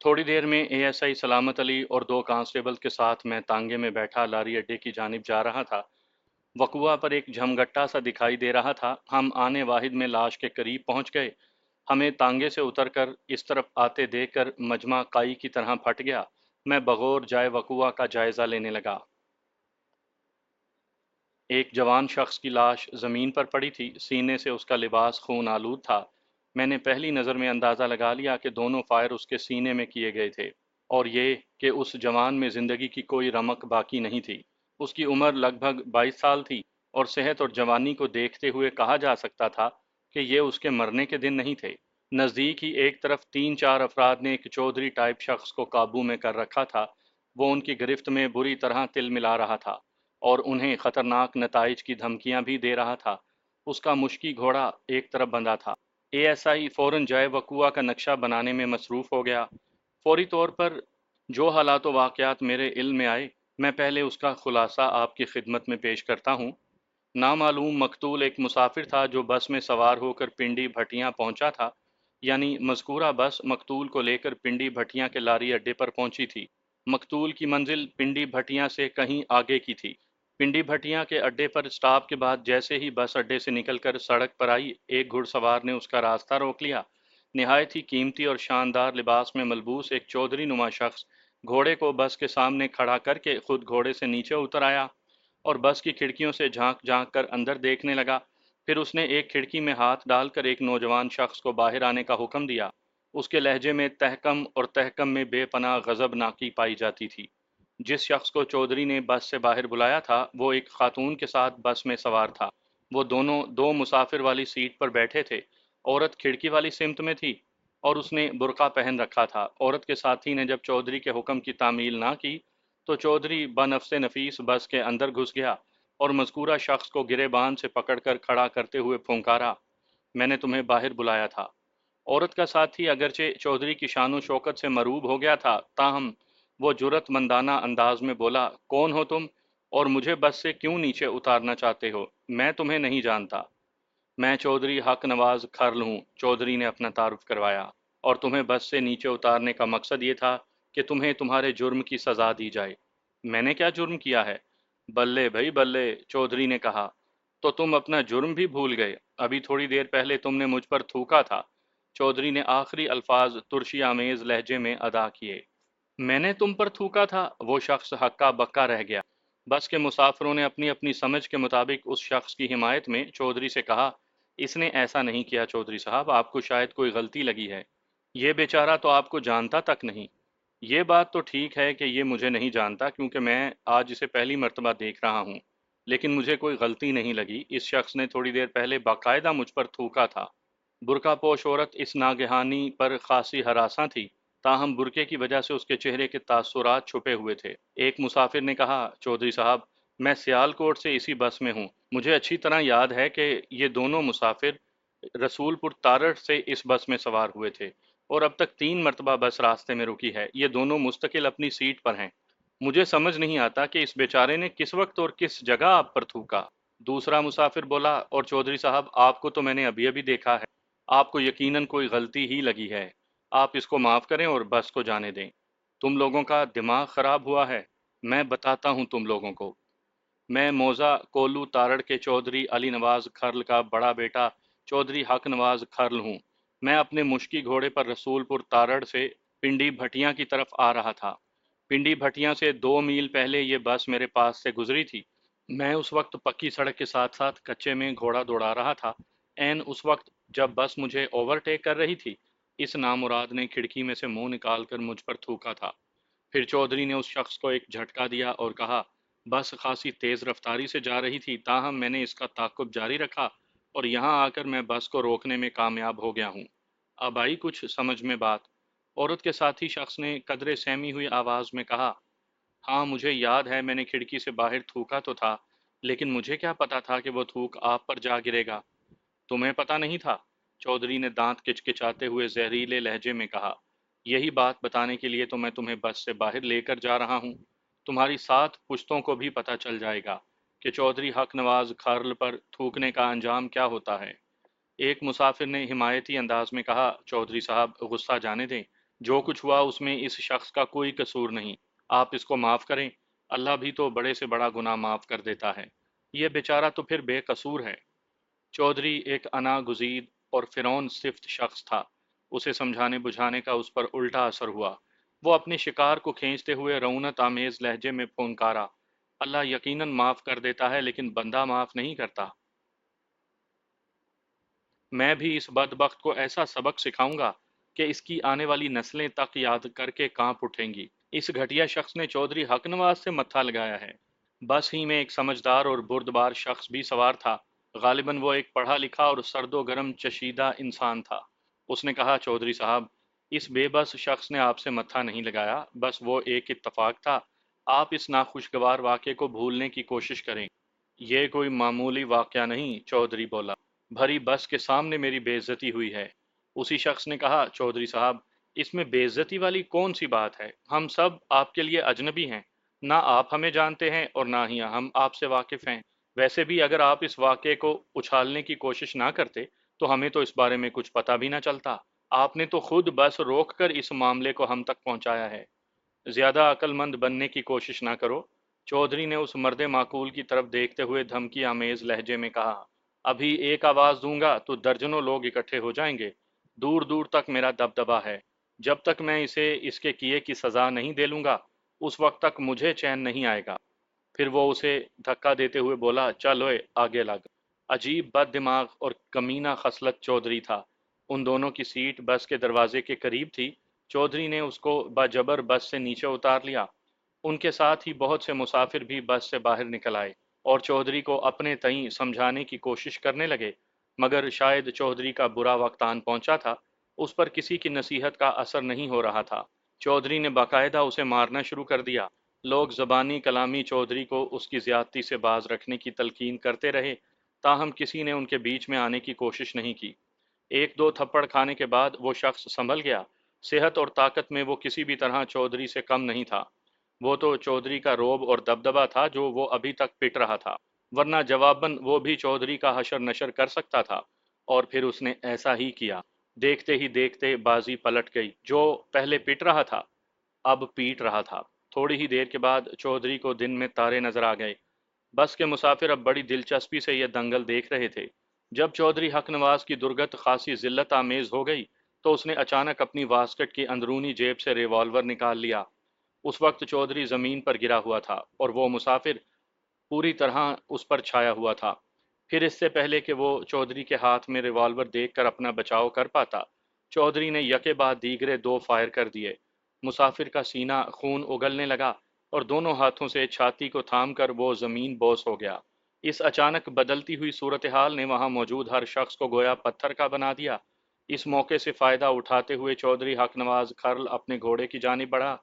تھوڑی دیر میں اے ایس آئی سلامت علی اور دو کانسٹیبل کے ساتھ میں تانگے میں بیٹھا لاری اڈے کی جانب جا رہا تھا۔ وقوع پر ایک جھمگٹا سا دکھائی دے رہا تھا۔ ہم آنے واحد میں لاش کے قریب پہنچ گئے۔ ہمیں تانگے سے اتر کر اس طرف آتے دیکھ کر مجمع کائی کی طرح پھٹ گیا۔ میں بغور جائے وقوع کا جائزہ لینے لگا۔ ایک جوان شخص کی لاش زمین پر پڑی تھی، سینے سے اس کا لباس خون آلود تھا۔ میں نے پہلی نظر میں اندازہ لگا لیا کہ دونوں فائر اس کے سینے میں کیے گئے تھے، اور یہ کہ اس جوان میں زندگی کی کوئی رمق باقی نہیں تھی۔ اس کی عمر لگ بھگ 22 سال تھی، اور صحت اور جوانی کو دیکھتے ہوئے کہا جا سکتا تھا کہ یہ اس کے مرنے کے دن نہیں تھے۔ نزدیک ہی ایک طرف 3-4 افراد نے ایک چودھری ٹائپ شخص کو قابو میں کر رکھا تھا۔ وہ ان کی گرفت میں بری طرح تل ملا رہا تھا اور انہیں خطرناک نتائج کی دھمکیاں بھی دے رہا تھا۔ اس کا مشکی گھوڑا ایک طرف بندھا تھا۔ اے ایس آئی فوراً جائے وقوع کا نقشہ بنانے میں مصروف ہو گیا۔ فوری طور پر جو حالات و واقعات میرے علم میں آئے، میں پہلے اس کا خلاصہ آپ کی خدمت میں پیش کرتا ہوں۔ نامعلوم مقتول ایک مسافر تھا جو بس میں سوار ہو کر پنڈی بھٹیاں پہنچا تھا، یعنی مذکورہ بس مقتول کو لے کر پنڈی بھٹیاں کے لاری اڈے پر پہنچی تھی۔ مقتول کی منزل پنڈی بھٹیاں سے کہیں آگے کی تھی۔ پنڈی بھٹیاں کے اڈے پر سٹاپ کے بعد جیسے ہی بس اڈے سے نکل کر سڑک پر آئی، ایک گھڑ سوار نے اس کا راستہ روک لیا۔ نہایت ہی قیمتی اور شاندار لباس میں ملبوس ایک چودھری نما شخص گھوڑے کو بس کے سامنے کھڑا کر کے خود گھوڑے سے نیچے اتر آیا اور بس کی کھڑکیوں سے جھانک جھانک کر اندر دیکھنے لگا۔ پھر اس نے ایک کھڑکی میں ہاتھ ڈال کر ایک نوجوان شخص کو باہر آنے کا حکم دیا۔ اس کے لہجے میں تحکم اور تحکم میں بے پناہ غضب ناکی پائی جاتی تھی۔ جس شخص کو چودھری نے بس سے باہر بلایا تھا وہ ایک خاتون کے ساتھ بس میں سوار تھا۔ وہ دونوں دو مسافر والی سیٹ پر بیٹھے تھے۔ عورت کھڑکی والی سمت میں تھی اور اس نے برقع پہن رکھا تھا۔ عورت کے ساتھی نے جب چودھری کے حکم کی تعمیل نہ کی تو چودھری بنفس نفیس بس کے اندر گھس گیا اور مذکورہ شخص کو گریبان سے پکڑ کر کھڑا کرتے ہوئے پھونکارا، میں نے تمہیں باہر بلایا تھا۔ عورت کا ساتھی اگرچہ چودھری کی شان و شوکت سے مروب ہو گیا تھا، تاہم وہ جرأت مندانہ انداز میں بولا، کون ہو تم اور مجھے بس سے کیوں نیچے اتارنا چاہتے ہو؟ میں تمہیں نہیں جانتا۔ میں چودھری حق نواز کھرل ہوں، چودھری نے اپنا تعارف کروایا، اور تمہیں بس سے نیچے اتارنے کا مقصد یہ تھا کہ تمہیں تمہارے جرم کی سزا دی جائے۔ میں نے کیا جرم کیا ہے؟ بلے بھائی بلے، چودھری نے کہا، تو تم اپنا جرم بھی بھول گئے؟ ابھی تھوڑی دیر پہلے تم نے مجھ پر تھوکا تھا۔ چودھری نے آخری الفاظ ترشی آمیز لہجے میں ادا کیے۔ میں نے تم پر تھوکا تھا؟ وہ شخص ہکا بکا رہ گیا۔ بس کے مسافروں نے اپنی اپنی سمجھ کے مطابق اس شخص کی حمایت میں چودھری سے کہا، اس نے ایسا نہیں کیا چودھری صاحب، آپ کو شاید کوئی غلطی لگی ہے۔ یہ بیچارہ تو آپ کو جانتا تک نہیں۔ یہ بات تو ٹھیک ہے کہ یہ مجھے نہیں جانتا، کیونکہ میں آج اسے پہلی مرتبہ دیکھ رہا ہوں، لیکن مجھے کوئی غلطی نہیں لگی۔ اس شخص نے تھوڑی دیر پہلے باقاعدہ مجھ پر تھوکا تھا۔ برقع پوش عورت اس ناگہانی پر خاصی ہراساں تھی، تاہم برقعے کی وجہ سے اس کے چہرے کے تاثرات چھپے ہوئے تھے۔ ایک مسافر نے کہا، چودھری صاحب، میں سیالکوٹ سے اسی بس میں ہوں۔ مجھے اچھی طرح یاد ہے کہ یہ دونوں مسافر رسول پور تارڑ سے اس بس میں سوار ہوئے تھے، اور اب تک 3 مرتبہ بس راستے میں رکی ہے۔ یہ دونوں مستقل اپنی سیٹ پر ہیں۔ مجھے سمجھ نہیں آتا کہ اس بیچارے نے کس وقت اور کس جگہ آپ پر تھوکا۔ دوسرا مسافر بولا، اور چودھری صاحب، آپ کو تو میں نے ابھی ابھی دیکھا ہے، آپ کو یقیناً کوئی غلطی ہی لگی ہے۔ آپ اس کو معاف کریں اور بس کو جانے دیں۔ تم لوگوں کا دماغ خراب ہوا ہے۔ میں بتاتا ہوں تم لوگوں کو۔ میں موزہ کولو تارڑ کے چودھری علی نواز کھرل کا بڑا بیٹا چودھری حق نواز کھرل ہوں۔ میں اپنے مشکی گھوڑے پر رسول پور تارڑ سے پنڈی بھٹیاں کی طرف آ رہا تھا۔ پنڈی بھٹیاں سے 2 میل پہلے یہ بس میرے پاس سے گزری تھی۔ میں اس وقت پکی سڑک کے ساتھ ساتھ کچے میں گھوڑا دوڑا رہا تھا۔ عین اس وقت جب بس مجھے اوورٹیک کر رہی تھی، اس نامراد نے کھڑکی میں سے منہ نکال کر مجھ پر تھوکا تھا۔ پھر چودھری نے اس شخص کو ایک جھٹکا دیا اور کہا، بس خاصی تیز رفتاری سے جا رہی تھی، تاہم میں نے اس کا تعاقب جاری رکھا اور یہاں آ کر میں بس کو روکنے میں کامیاب ہو گیا ہوں۔ اب آئی کچھ سمجھ میں بات؟ عورت کے ساتھی شخص نے قدرے سہمی ہوئی آواز میں کہا، ہاں مجھے یاد ہے، میں نے کھڑکی سے باہر تھوکا تو تھا، لیکن مجھے کیا پتا تھا کہ وہ تھوک آپ پر جا گرے گا؟ تمہیں پتا نہیں تھا؟ چودھری نے دانت کچکچاتے ہوئے زہریلے لہجے میں کہا، یہی بات بتانے کے لیے تو میں تمہیں بس سے باہر لے کر جا رہا ہوں۔ تمہاری 7 پشتوں کو بھی پتا چل جائے گا کہ چودھری حق نواز کھرل پر تھوکنے کا انجام کیا ہوتا ہے۔ ایک مسافر نے حمایتی انداز میں کہا، چودھری صاحب غصہ جانے دیں، جو کچھ ہوا اس میں اس شخص کا کوئی قصور نہیں، آپ اس کو معاف کریں، اللہ بھی تو بڑے سے بڑا گناہ معاف کر دیتا ہے، یہ بیچارہ تو پھر بے قصور ہے۔ چودھری ایک انا گزید اور فرعون صفت شخص تھا، اسے سمجھانے بجھانے کا اس پر الٹا اثر ہوا۔ وہ اپنے شکار کو کھینچتے ہوئے رعونت آمیز لہجے میں پھنکارا، اللہ یقیناً معاف کر دیتا ہے لیکن بندہ معاف نہیں کرتا۔ میں بھی اس بدبخت کو ایسا سبق سکھاؤں گا کہ اس کی آنے والی نسلیں تک یاد کر کے کانپ اٹھیں گی۔ اس گھٹیا شخص نے چودھری حق نواز سے متھا لگایا ہے۔ بس ہی میں ایک سمجھدار اور بردبار شخص بھی سوار تھا، غالباً وہ ایک پڑھا لکھا اور سرد و گرم چشیدہ انسان تھا۔ اس نے کہا، چودھری صاحب، اس بے بس شخص نے آپ سے متھا نہیں لگایا، بس وہ ایک اتفاق تھا۔ آپ اس ناخوشگوار واقعے کو بھولنے کی کوشش کریں۔ یہ کوئی معمولی واقعہ نہیں، چودھری بولا، بھری بس کے سامنے میری بے عزتی ہوئی ہے۔ اسی شخص نے کہا، چودھری صاحب، اس میں بے عزتی والی کون سی بات ہے؟ ہم سب آپ کے لیے اجنبی ہیں، نہ آپ ہمیں جانتے ہیں اور نہ ہی ہم آپ سے واقف ہیں۔ ویسے بھی اگر آپ اس واقعے کو اچھالنے کی کوشش نہ کرتے تو ہمیں تو اس بارے میں کچھ پتہ بھی نہ چلتا۔ آپ نے تو خود بس روک کر اس معاملے کو ہم تک پہنچایا ہے۔ زیادہ عقل مند بننے کی کوشش نہ کرو، چودھری نے اس مرد معقول کی طرف دیکھتے ہوئے دھمکی آمیز لہجے میں کہا۔ ابھی ایک آواز دوں گا تو درجنوں لوگ اکٹھے ہو جائیں گے۔ دور دور تک میرا دبدبا ہے۔ جب تک میں اسے اس کے کیے کی سزا نہیں دے لوں گا، اس وقت تک مجھے چین نہیں آئے گا۔ پھر وہ اسے دھکا دیتے ہوئے بولا، چل اوئے آگے لگ۔ عجیب بد دماغ اور کمینہ خصلت چودھری تھا۔ ان دونوں کی سیٹ بس کے دروازے کے قریب تھی۔ چودھری نے اس کو باجبر بس سے نیچے اتار لیا۔ ان کے ساتھ ہی بہت سے مسافر بھی بس سے باہر نکل آئے اور چودھری کو اپنے تئیں سمجھانے کی کوشش کرنے لگے، مگر شاید چودھری کا برا وقت آن پہنچا تھا، اس پر کسی کی نصیحت کا اثر نہیں ہو رہا تھا۔ چودھری نے باقاعدہ اسے مارنا شروع کر دیا۔ لوگ زبانی کلامی چودھری کو اس کی زیادتی سے باز رکھنے کی تلقین کرتے رہے، تاہم کسی نے ان کے بیچ میں آنے کی کوشش نہیں کی۔ ایک دو تھپڑ کھانے کے بعد وہ شخص سنبھل گیا۔ صحت اور طاقت میں وہ کسی بھی طرح چودھری سے کم نہیں تھا۔ وہ تو چودھری کا روب اور دبدبا تھا جو وہ ابھی تک پٹ رہا تھا، ورنہ جواباً وہ بھی چودھری کا حشر نشر کر سکتا تھا، اور پھر اس نے ایسا ہی کیا۔ دیکھتے ہی دیکھتے بازی پلٹ گئی۔ جو پہلے پٹ رہا تھا اب پیٹ رہا تھا۔ تھوڑی ہی دیر کے بعد چودھری کو دن میں تارے نظر آ گئے۔ بس کے مسافر اب بڑی دلچسپی سے یہ دنگل دیکھ رہے تھے۔ جب چودھری حق نواز کی درگت خاصی ذلت آمیز ہو گئی تو اس نے اچانک اپنی واسکٹ کی اندرونی جیب سے ریوالور نکال لیا۔ اس وقت چودھری زمین پر گرا ہوا تھا اور وہ مسافر پوری طرح اس پر چھایا ہوا تھا۔ پھر اس سے پہلے کہ وہ چودھری کے ہاتھ میں ریوالور دیکھ کر اپنا بچاؤ کر پاتا، چودھری نے یکے بعد دیگرے دو فائر کر دیے۔ مسافر کا سینہ خون اگلنے لگا اور دونوں ہاتھوں سے چھاتی کو تھام کر وہ زمین بوس ہو گیا۔ اس اچانک بدلتی ہوئی صورتحال نے وہاں موجود ہر شخص کو گویا پتھر کا بنا دیا۔ اس موقع سے فائدہ اٹھاتے ہوئے چودھری حق نواز کھرل اپنے گھوڑے کی جانب بڑھا۔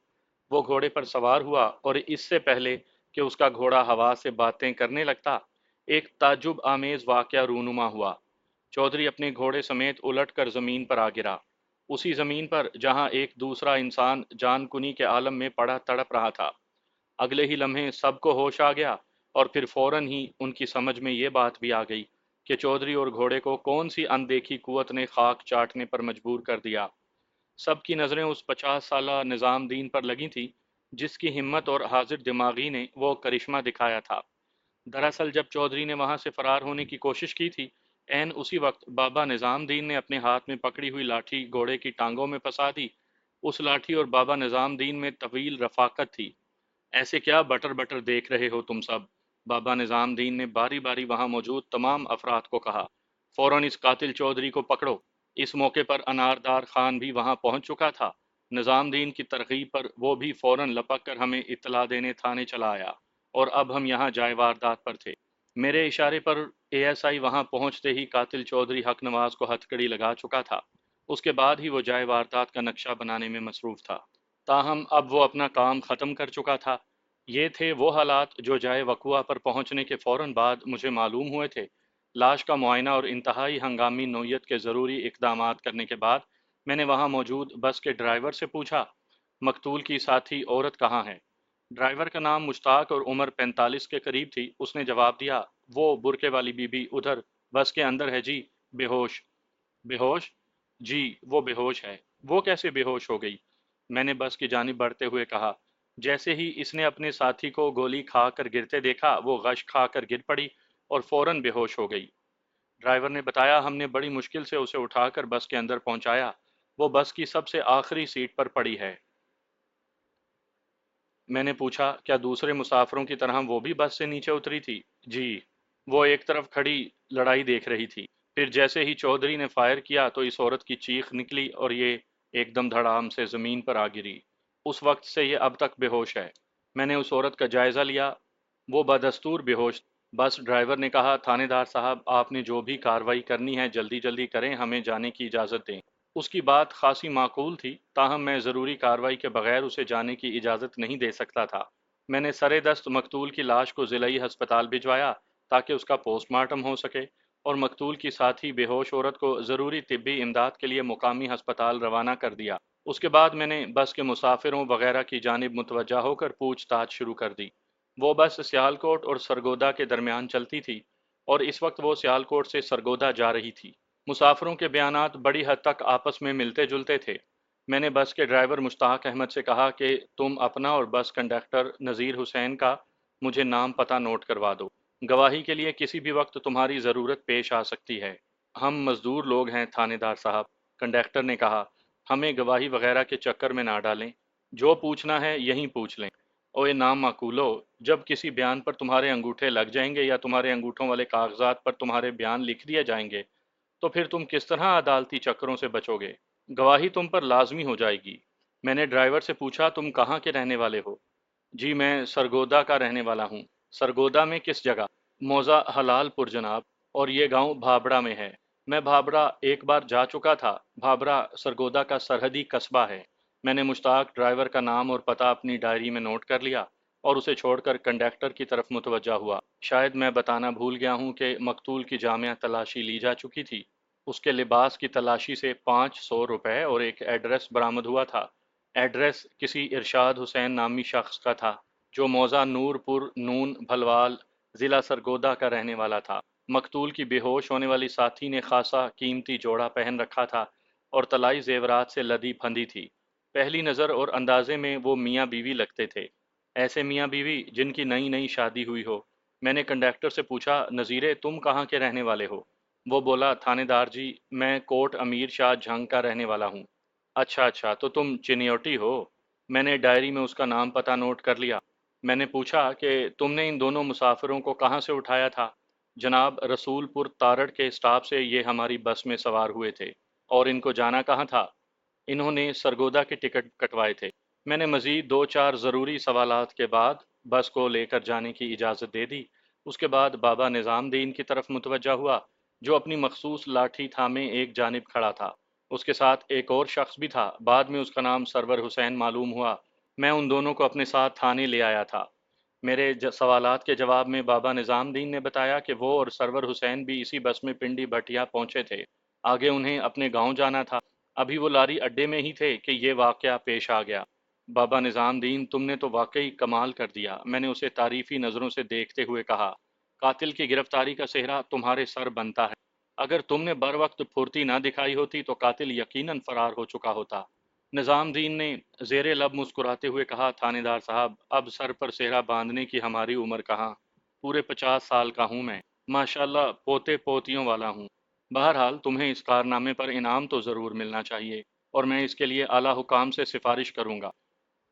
وہ گھوڑے پر سوار ہوا اور اس سے پہلے کہ اس کا گھوڑا ہوا سے باتیں کرنے لگتا، ایک تعجب آمیز واقعہ رونما ہوا۔ چودھری اپنے گھوڑے سمیت الٹ کر زمین پر آ گرا، اسی زمین پر جہاں ایک دوسرا انسان جان کنی کے عالم میں پڑا تڑپ رہا تھا۔ اگلے ہی لمحے سب کو ہوش آ گیا اور پھر فوراً ہی ان کی سمجھ میں یہ بات بھی آ گئی کہ چودھری اور گھوڑے کو کون سی اندیکھی قوت نے خاک چاٹنے پر مجبور کر دیا۔ سب کی نظریں اس 50 سالہ نظام دین پر لگی تھی جس کی ہمت اور حاضر دماغی نے وہ کرشمہ دکھایا تھا۔ دراصل جب چودھری نے وہاں سے فرار ہونے کی کوشش کی تھی، عین اسی وقت بابا نظام دین نے اپنے ہاتھ میں پکڑی ہوئی لاٹھی گھوڑے کی ٹانگوں میں پھنسا دی۔ اس لاٹھی اور بابا نظام دین میں طویل رفاقت تھی۔ ایسے کیا بٹر بٹر دیکھ رہے ہو تم سب؟ بابا نظام دین نے باری باری وہاں موجود تمام افراد کو کہا، فوراً اس قاتل چودھری کو پکڑو۔ اس موقع پر اناردار خان بھی وہاں پہنچ چکا تھا۔ نظام دین کی ترغیب پر وہ بھی فوراً لپک کر ہمیں اطلاع دینے تھانے چلا آیا، اور اب ہم یہاں جائے واردات پر تھے۔ میرے اشارے پر اے ایس آئی وہاں پہنچتے ہی قاتل چودھری حق نواز کو ہتھکڑی لگا چکا تھا۔ اس کے بعد ہی وہ جائے واردات کا نقشہ بنانے میں مصروف تھا۔ تاہم اب وہ اپنا کام ختم کر چکا تھا۔ یہ تھے وہ حالات جو جائے وقوع پر پہنچنے کے فوراً بعد مجھے معلوم ہوئے تھے۔ لاش کا معائنہ اور انتہائی ہنگامی نوعیت کے ضروری اقدامات کرنے کے بعد میں نے وہاں موجود بس کے ڈرائیور سے پوچھا، مقتول کی ساتھی عورت کہاں ہے؟ ڈرائیور کا نام مشتاق اور عمر 45 کے قریب تھی۔ اس نے جواب دیا، وہ برقے والی بی بی ادھر بس کے اندر ہے جی، بے ہوش۔ بے ہوش؟ جی وہ بے ہوش ہے۔ وہ کیسے بے ہوش ہو گئی؟ میں نے بس کی جانب بڑھتے ہوئے کہا۔ جیسے ہی اس نے اپنے ساتھی کو گولی کھا کر گرتے دیکھا وہ غش کھا کر گر پڑی اور فوراً بے ہوش ہو گئی۔ ڈرائیور نے بتایا ہم نے بڑی مشکل سے اسے اٹھا کر بس کے اندر پہنچایا، وہ بس کی سب سے آخری سیٹ پر پڑی ہے۔ میں نے پوچھا کیا دوسرے مسافروں کی طرح وہ بھی بس سے نیچے اتری تھی؟ جی، وہ ایک طرف کھڑی لڑائی دیکھ رہی تھی۔ پھر جیسے ہی چودھری نے فائر کیا تو اس عورت کی چیخ نکلی اور یہ ایک دم دھڑام سے زمین پر آ گری۔ اس وقت سے یہ اب تک بے ہوش ہے۔ میں نے اس عورت کا جائزہ لیا، وہ بدستور بے ہوش۔ بس ڈرائیور نے کہا تھانے دار صاحب آپ نے جو بھی کارروائی کرنی ہے جلدی جلدی کریں، ہمیں جانے کی اجازت دیں۔ اس کی بات خاصی معقول تھی، تاہم میں ضروری کارروائی کے بغیر اسے جانے کی اجازت نہیں دے سکتا تھا۔ میں نے سرے دست مقتول کی لاش کو ضلعی ہسپتال بھجوایا تاکہ اس کا پوسٹ مارٹم ہو سکے، اور مقتول کی ساتھی بے ہوش عورت کو ضروری طبی امداد کے لیے مقامی ہسپتال روانہ کر دیا۔ اس کے بعد میں نے بس کے مسافروں وغیرہ کی جانب متوجہ ہو کر پوچھ تاچھ شروع کر دی۔ وہ بس سیالکوٹ اور سرگودا کے درمیان چلتی تھی، اور اس وقت وہ سیالکوٹ سے سرگودا جا رہی تھی۔ مسافروں کے بیانات بڑی حد تک آپس میں ملتے جلتے تھے۔ میں نے بس کے ڈرائیور مشتاق احمد سے کہا کہ تم اپنا اور بس کنڈکٹر نذیر حسین کا مجھے نام پتہ نوٹ کروا دو، گواہی کے لیے کسی بھی وقت تمہاری ضرورت پیش آ سکتی ہے۔ ہم مزدور لوگ ہیں تھانے دار صاحب، کنڈکٹر نے کہا، ہمیں گواہی وغیرہ کے چکر میں نہ ڈالیں، جو پوچھنا ہے یہیں پوچھ لیں۔ اوے نام معقولو، جب کسی بیان پر تمہارے انگوٹھے لگ جائیں گے یا تمہارے انگوٹھوں والے کاغذات پر تمہارے بیان لکھ دیے جائیں گے تو پھر تم کس طرح عدالتی چکروں سے بچو گے؟ گواہی تم پر لازمی ہو جائے گی۔ میں نے ڈرائیور سے پوچھا تم کہاں کے رہنے والے ہو؟ جی میں سرگودا کا رہنے والا ہوں۔ سرگودا میں کس جگہ؟ موزہ حلال پور جناب، اور یہ گاؤں بھابڑا میں ہے۔ میں بھابڑا ایک بار جا چکا تھا، بھابڑا سرگودا کا سرحدی قصبہ ہے۔ میں نے مشتاق ڈرائیور کا نام اور پتہ اپنی ڈائری میں نوٹ کر لیا اور اسے چھوڑ کر کنڈکٹر کی طرف متوجہ ہوا۔ شاید میں بتانا بھول گیا ہوں کہ مقتول کی جامعہ تلاشی لی جا چکی تھی۔ اس کے لباس کی تلاشی سے 500 روپے اور ایک ایڈریس برآمد ہوا تھا۔ ایڈریس کسی ارشاد حسین نامی شخص کا تھا جو موزہ نور پور نون بھلوال ضلع سرگودا کا رہنے والا تھا۔ مقتول کی بے ہوش ہونے والی ساتھی نے خاصا قیمتی جوڑا پہن رکھا تھا اور طلائی زیورات سے لدی پھندی تھی۔ پہلی نظر اور اندازے میں وہ میاں بیوی لگتے تھے، ایسے میاں بیوی جن کی نئی نئی شادی ہوئی ہو۔ میں نے کنڈکٹر سے پوچھا نذیرے تم کہاں کے رہنے والے ہو؟ وہ بولا تھانے دار جی میں کوٹ امیر شاہ جھنگ کا رہنے والا ہوں۔ اچھا اچھا، تو تم چنیوٹی ہو؟ میں نے ڈائری میں اس کا نام پتہ نوٹ کر لیا۔ میں نے پوچھا کہ تم نے ان دونوں مسافروں کو کہاں سے اٹھایا تھا؟ جناب رسول پور تارڑ کے اسٹاپ سے یہ ہماری بس میں سوار ہوئے تھے۔ اور ان کو جانا کہاں تھا؟ انہوں نے سرگودا کے ٹکٹ کٹوائے تھے۔ میں نے مزید دو چار ضروری سوالات کے بعد بس کو لے کر جانے کی اجازت دے دی۔ اس کے بعد بابا نظام دین کی طرف متوجہ ہوا جو اپنی مخصوص لاٹھی تھامے ایک جانب کھڑا تھا۔ اس کے ساتھ ایک اور شخص بھی تھا، بعد میں اس کا نام سرور حسین معلوم ہوا۔ میں ان دونوں کو اپنے ساتھ تھانے لے آیا تھا۔ میرے سوالات کے جواب میں بابا نظام دین نے بتایا کہ وہ اور سرور حسین بھی اسی بس میں پنڈی بھٹیا پہنچے تھے، آگے انہیں اپنے گاؤں جانا تھا۔ ابھی وہ لاری اڈے میں ہی تھے کہ یہ واقعہ پیش آ گیا۔ بابا نظام دین تم نے تو واقعی کمال کر دیا، میں نے اسے تعریفی نظروں سے دیکھتے ہوئے کہا۔ قاتل کی گرفتاری کا سہرا تمہارے سر بنتا ہے۔ اگر تم نے بر وقت پھرتی نہ دکھائی ہوتی تو قاتل یقیناً فرار ہو چکا ہوتا۔ نظام دین نے زیر لب مسکراتے ہوئے کہا تھانے دار صاحب اب سر پر سہرا باندھنے کی ہماری عمر کہاں، پورے 50 سال کا ہوں میں، ماشاءاللہ پوتے پوتیوں والا ہوں۔ بہرحال تمہیں اس کارنامے پر انعام تو ضرور ملنا چاہیے، اور میں اس کے لیے اعلیٰ حکام سے سفارش کروں گا۔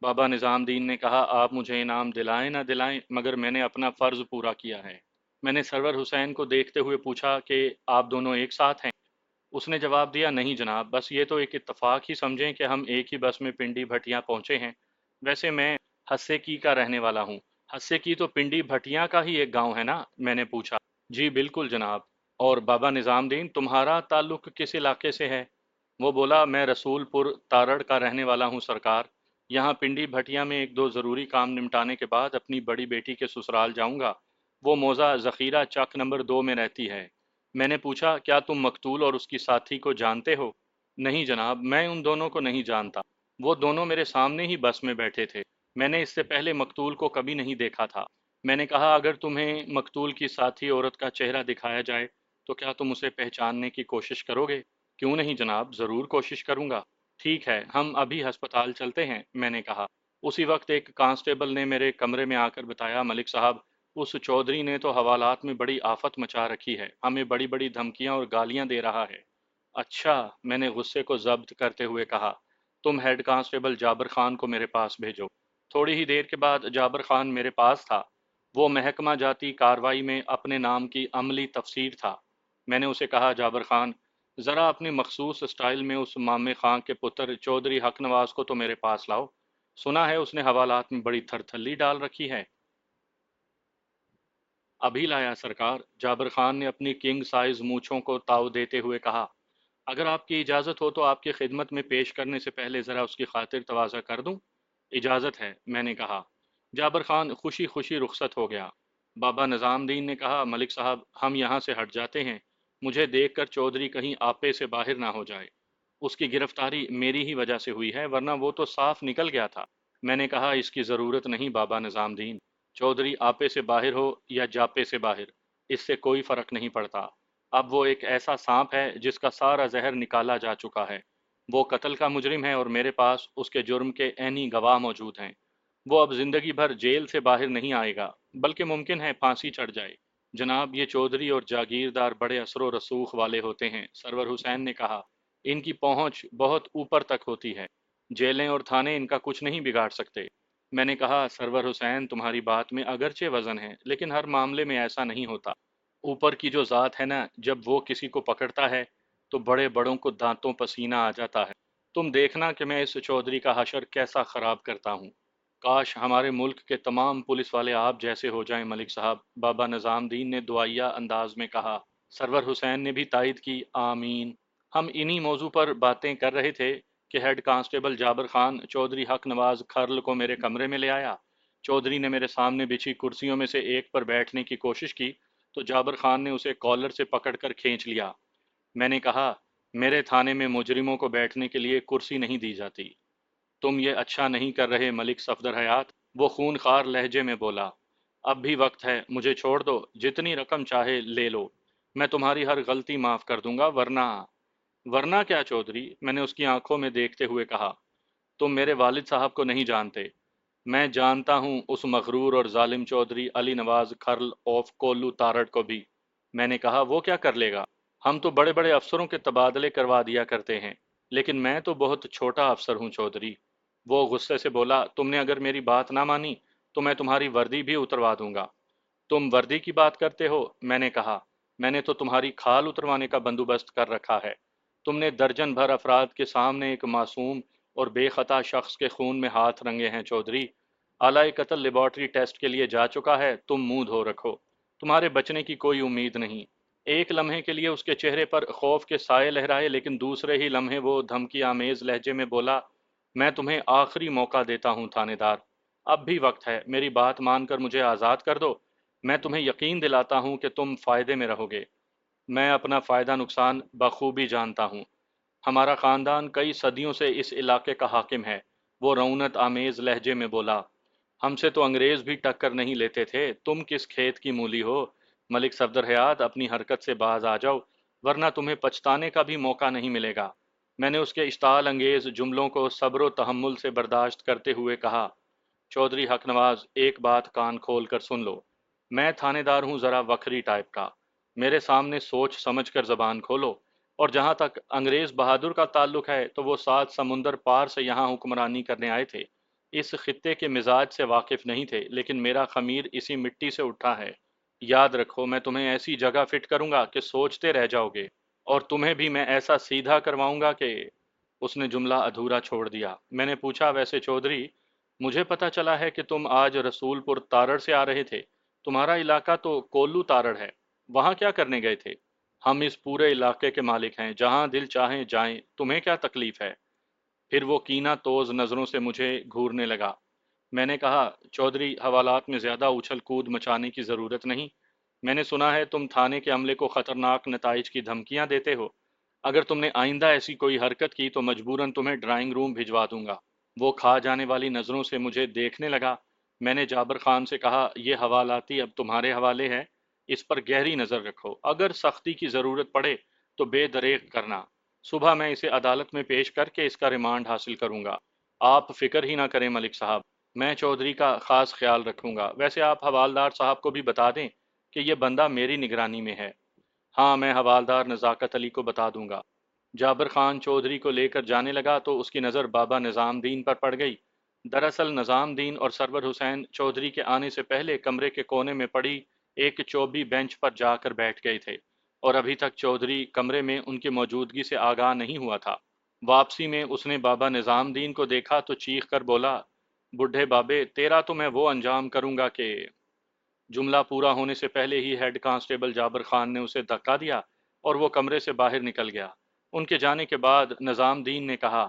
بابا نظام دین نے کہا آپ مجھے انعام دلائیں نہ دلائیں مگر میں نے اپنا فرض پورا کیا ہے۔ میں نے سرور حسین کو دیکھتے ہوئے پوچھا کہ آپ دونوں ایک ساتھ ہیں؟ اس نے جواب دیا نہیں جناب، بس یہ تو ایک اتفاق ہی سمجھیں کہ ہم ایک ہی بس میں پنڈی بھٹیاں پہنچے ہیں۔ ویسے میں ہسے کی کا رہنے والا ہوں۔ ہسے کی تو پنڈی بھٹیاں کا ہی ایک گاؤں ہے نا؟ میں نے پوچھا۔ جی بالکل جناب۔ اور بابا نظام دین تمہارا تعلق کس علاقے سے ہے؟ وہ بولا میں رسول پور تارڑ کا رہنے والا ہوں سرکار، یہاں پنڈی بھٹیا میں ایک دو ضروری کام نمٹانے کے بعد اپنی بڑی بیٹی کے سسرال جاؤں گا، وہ موزہ ذخیرہ چک نمبر 2 میں رہتی ہے۔ میں نے پوچھا کیا تم مقتول اور اس کی ساتھی کو جانتے ہو؟ نہیں جناب میں ان دونوں کو نہیں جانتا، وہ دونوں میرے سامنے ہی بس میں بیٹھے تھے، میں نے اس سے پہلے مقتول کو کبھی نہیں دیکھا تھا۔ میں نے کہا اگر تمہیں مقتول کی ساتھی عورت کا چہرہ دکھایا جائے تو کیا تم اسے پہچاننے کی کوشش کرو گے؟ کیوں نہیں جناب، ضرور کوشش کروں گا۔ ٹھیک ہے، ہم ابھی ہسپتال چلتے ہیں، میں نے کہا۔ اسی وقت ایک کانسٹیبل نے میرے کمرے میں آ کر بتایا، ملک صاحب، اس چودھری نے تو حوالات میں بڑی آفت مچا رکھی ہے، ہمیں بڑی بڑی دھمکیاں اور گالیاں دے رہا ہے۔ اچھا، میں نے غصے کو ضبط کرتے ہوئے کہا، تم ہیڈ کانسٹیبل جابر خان کو میرے پاس بھیجو۔ تھوڑی ہی دیر کے بعد جابر خان میرے پاس تھا۔ وہ محکمہ جاتی کاروائی میں اپنے نام کی عملی تفسیر تھا۔ میں نے اسے کہا، جابر خان، ذرا اپنی مخصوص اسٹائل میں اس مامے خان کے پتر چودھری حق نواز کو تو میرے پاس لاؤ۔ سنا ہے اس نے حوالات میں بڑی تھرتھلی ڈال رکھی ہے۔ ابھی لایا سرکار، جابر خان نے اپنی کنگ سائز مونچھوں کو تاؤ دیتے ہوئے کہا۔ اگر آپ کی اجازت ہو تو آپ کی خدمت میں پیش کرنے سے پہلے ذرا اس کی خاطر تواضع کر دوں۔ اجازت ہے، میں نے کہا۔ جابر خان خوشی خوشی رخصت ہو گیا۔ بابا نظام دین نے کہا، ملک صاحب، ہم یہاں سے ہٹ جاتے ہیں، مجھے دیکھ کر چودھری کہیں آپے سے باہر نہ ہو جائے۔ اس کی گرفتاری میری ہی وجہ سے ہوئی ہے، ورنہ وہ تو صاف نکل گیا تھا۔ میں نے کہا، اس کی ضرورت نہیں بابا نظام دین، چودھری آپے سے باہر ہو یا جاپے سے باہر، اس سے کوئی فرق نہیں پڑتا۔ اب وہ ایک ایسا سانپ ہے جس کا سارا زہر نکالا جا چکا ہے۔ وہ قتل کا مجرم ہے اور میرے پاس اس کے جرم کے عینی گواہ موجود ہیں۔ وہ اب زندگی بھر جیل سے باہر نہیں آئے گا، بلکہ ممکن ہے پھانسی چڑھ جائے۔ جناب، یہ چودھری اور جاگیردار بڑے اثر و رسوخ والے ہوتے ہیں، سرور حسین نے کہا۔ ان کی پہنچ بہت اوپر تک ہوتی ہے، جیلیں اور تھانے ان کا کچھ نہیں بگاڑ سکتے۔ میں نے کہا، سرور حسین، تمہاری بات میں اگرچہ وزن ہے، لیکن ہر معاملے میں ایسا نہیں ہوتا۔ اوپر کی جو ذات ہے نا، جب وہ کسی کو پکڑتا ہے تو بڑے بڑوں کو دانتوں پسینہ آ جاتا ہے۔ تم دیکھنا کہ میں اس چودھری کا حشر کیسا خراب کرتا ہوں۔ کاش ہمارے ملک کے تمام پولیس والے آپ جیسے ہو جائیں ملک صاحب، بابا نظام دین نے دعائیا انداز میں کہا۔ سرور حسین نے بھی تائید کی، آمین۔ ہم انہی موضوع پر باتیں کر رہے تھے کہ ہیڈ کانسٹیبل جابر خان چودھری حق نواز کھرل کو میرے کمرے میں لے آیا۔ چودھری نے میرے سامنے بچھی کرسیوں میں سے ایک پر بیٹھنے کی کوشش کی تو جابر خان نے اسے کالر سے پکڑ کر کھینچ لیا۔ میں نے کہا، میرے تھانے میں مجرموں کو بیٹھنے کے لیے کرسی نہیں دی جاتی۔ تم یہ اچھا نہیں کر رہے ملک صفدر حیات، وہ خون خار لہجے میں بولا۔ اب بھی وقت ہے، مجھے چھوڑ دو، جتنی رقم چاہے لے لو، میں تمہاری ہر غلطی معاف کر دوں گا، ورنہ کیا چودھری، میں نے اس کی آنکھوں میں دیکھتے ہوئے کہا۔ تم میرے والد صاحب کو نہیں جانتے، میں جانتا ہوں اس مغرور اور ظالم چودھری علی نواز کھرل آف کولو تارڑ کو بھی۔ میں نے کہا، وہ کیا کر لے گا؟ ہم تو بڑے بڑے افسروں کے تبادلے کروا دیا کرتے ہیں، لیکن میں تو بہت چھوٹا افسر ہوں چودھری۔ وہ غصے سے بولا، تم نے اگر میری بات نہ مانی تو میں تمہاری وردی بھی اتروا دوں گا۔ تم وردی کی بات کرتے ہو؟ میں نے کہا، میں نے تو تمہاری کھال اتروانے کا بندوبست کر رکھا ہے۔ تم نے درجن بھر افراد کے سامنے ایک معصوم اور بے خطا شخص کے خون میں ہاتھ رنگے ہیں چودھری۔ آلۂ قتل لیبارٹری ٹیسٹ کے لیے جا چکا ہے، تم منہ دھو رکھو، تمہارے بچنے کی کوئی امید نہیں۔ ایک لمحے کے لیے اس کے چہرے پر خوف کے سائے لہرائے، لیکن دوسرے ہی لمحے وہ دھمکی آمیز لہجے میں بولا، میں تمہیں آخری موقع دیتا ہوں تھانے دار، اب بھی وقت ہے، میری بات مان کر مجھے آزاد کر دو۔ میں تمہیں یقین دلاتا ہوں کہ تم فائدے میں رہو گے۔ میں اپنا فائدہ نقصان بخوبی جانتا ہوں۔ ہمارا خاندان کئی صدیوں سے اس علاقے کا حاکم ہے، وہ رعونت آمیز لہجے میں بولا۔ ہم سے تو انگریز بھی ٹکر نہیں لیتے تھے، تم کس کھیت کی مولی ہو؟ ملک صفدر حیات، اپنی حرکت سے باز آ جاؤ، ورنہ تمہیں پچھتانے کا بھی موقع نہیں ملے گا۔ میں نے اس کے اشتعال انگیز جملوں کو صبر و تحمل سے برداشت کرتے ہوئے کہا، چودھری حق نواز، ایک بات کان کھول کر سن لو، میں تھانے دار ہوں ذرا وکھری ٹائپ کا، میرے سامنے سوچ سمجھ کر زبان کھولو، اور جہاں تک انگریز بہادر کا تعلق ہے تو وہ 7 سمندر پار سے یہاں حکمرانی کرنے آئے تھے، اس خطے کے مزاج سے واقف نہیں تھے، لیکن میرا خمیر اسی مٹی سے اٹھا ہے۔ یاد رکھو، میں تمہیں ایسی جگہ فٹ کروں گا کہ سوچتے رہ جاؤ گے، اور تمہیں بھی میں ایسا سیدھا کرواؤں گا کہ… اس نے جملہ ادھورا چھوڑ دیا۔ میں نے پوچھا، ویسے چودھری، مجھے پتا چلا ہے کہ تم آج رسول پور تارڑ سے آ رہے تھے، تمہارا علاقہ تو کولو تارڑ ہے، وہاں کیا کرنے گئے تھے؟ ہم اس پورے علاقے کے مالک ہیں، جہاں دل چاہیں جائیں، تمہیں کیا تکلیف ہے؟ پھر وہ کینہ توز نظروں سے مجھے گھورنے لگا۔ میں نے کہا، چودھری، حوالات میں زیادہ اچھل کود مچانے کی ضرورت نہیں، میں نے سنا ہے تم تھانے کے عملے کو خطرناک نتائج کی دھمکیاں دیتے ہو، اگر تم نے آئندہ ایسی کوئی حرکت کی تو مجبوراً تمہیں ڈرائنگ روم بھجوا دوں گا۔ وہ کھا جانے والی نظروں سے مجھے دیکھنے لگا۔ میں نے جابر خان سے کہا، یہ حوالاتی اب تمہارے حوالے ہے، اس پر گہری نظر رکھو، اگر سختی کی ضرورت پڑے تو بے دریغ کرنا۔ صبح میں اسے عدالت میں پیش کر کے اس کا ریمانڈ حاصل کروں گا۔ آپ فکر ہی نہ کریں ملک صاحب، میں چودھری کا خاص خیال رکھوں گا۔ ویسے آپ حوالدار صاحب کو بھی بتا دیں کہ یہ بندہ میری نگرانی میں ہے۔ ہاں، میں حوالدار نزاکت علی کو بتا دوں گا۔ جابر خان چودھری کو لے کر جانے لگا تو اس کی نظر بابا نظام دین پر پڑ گئی۔ دراصل نظام دین اور سرور حسین چودھری کے آنے سے پہلے کمرے کے کونے میں پڑی ایک چوبی بینچ پر جا کر بیٹھ گئے تھے، اور ابھی تک چودھری کمرے میں ان کی موجودگی سے آگاہ نہیں ہوا تھا۔ واپسی میں اس نے بابا نظام دین کو دیکھا تو چیخ کر بولا، بڈھے بابے، تیرا تو میں وہ انجام کروں گا کہ… جملہ پورا ہونے سے پہلے ہی ہیڈ کانسٹیبل جابر خان نے اسے دھکا دیا اور وہ کمرے سے باہر نکل گیا۔ ان کے جانے کے بعد نظام دین نے کہا،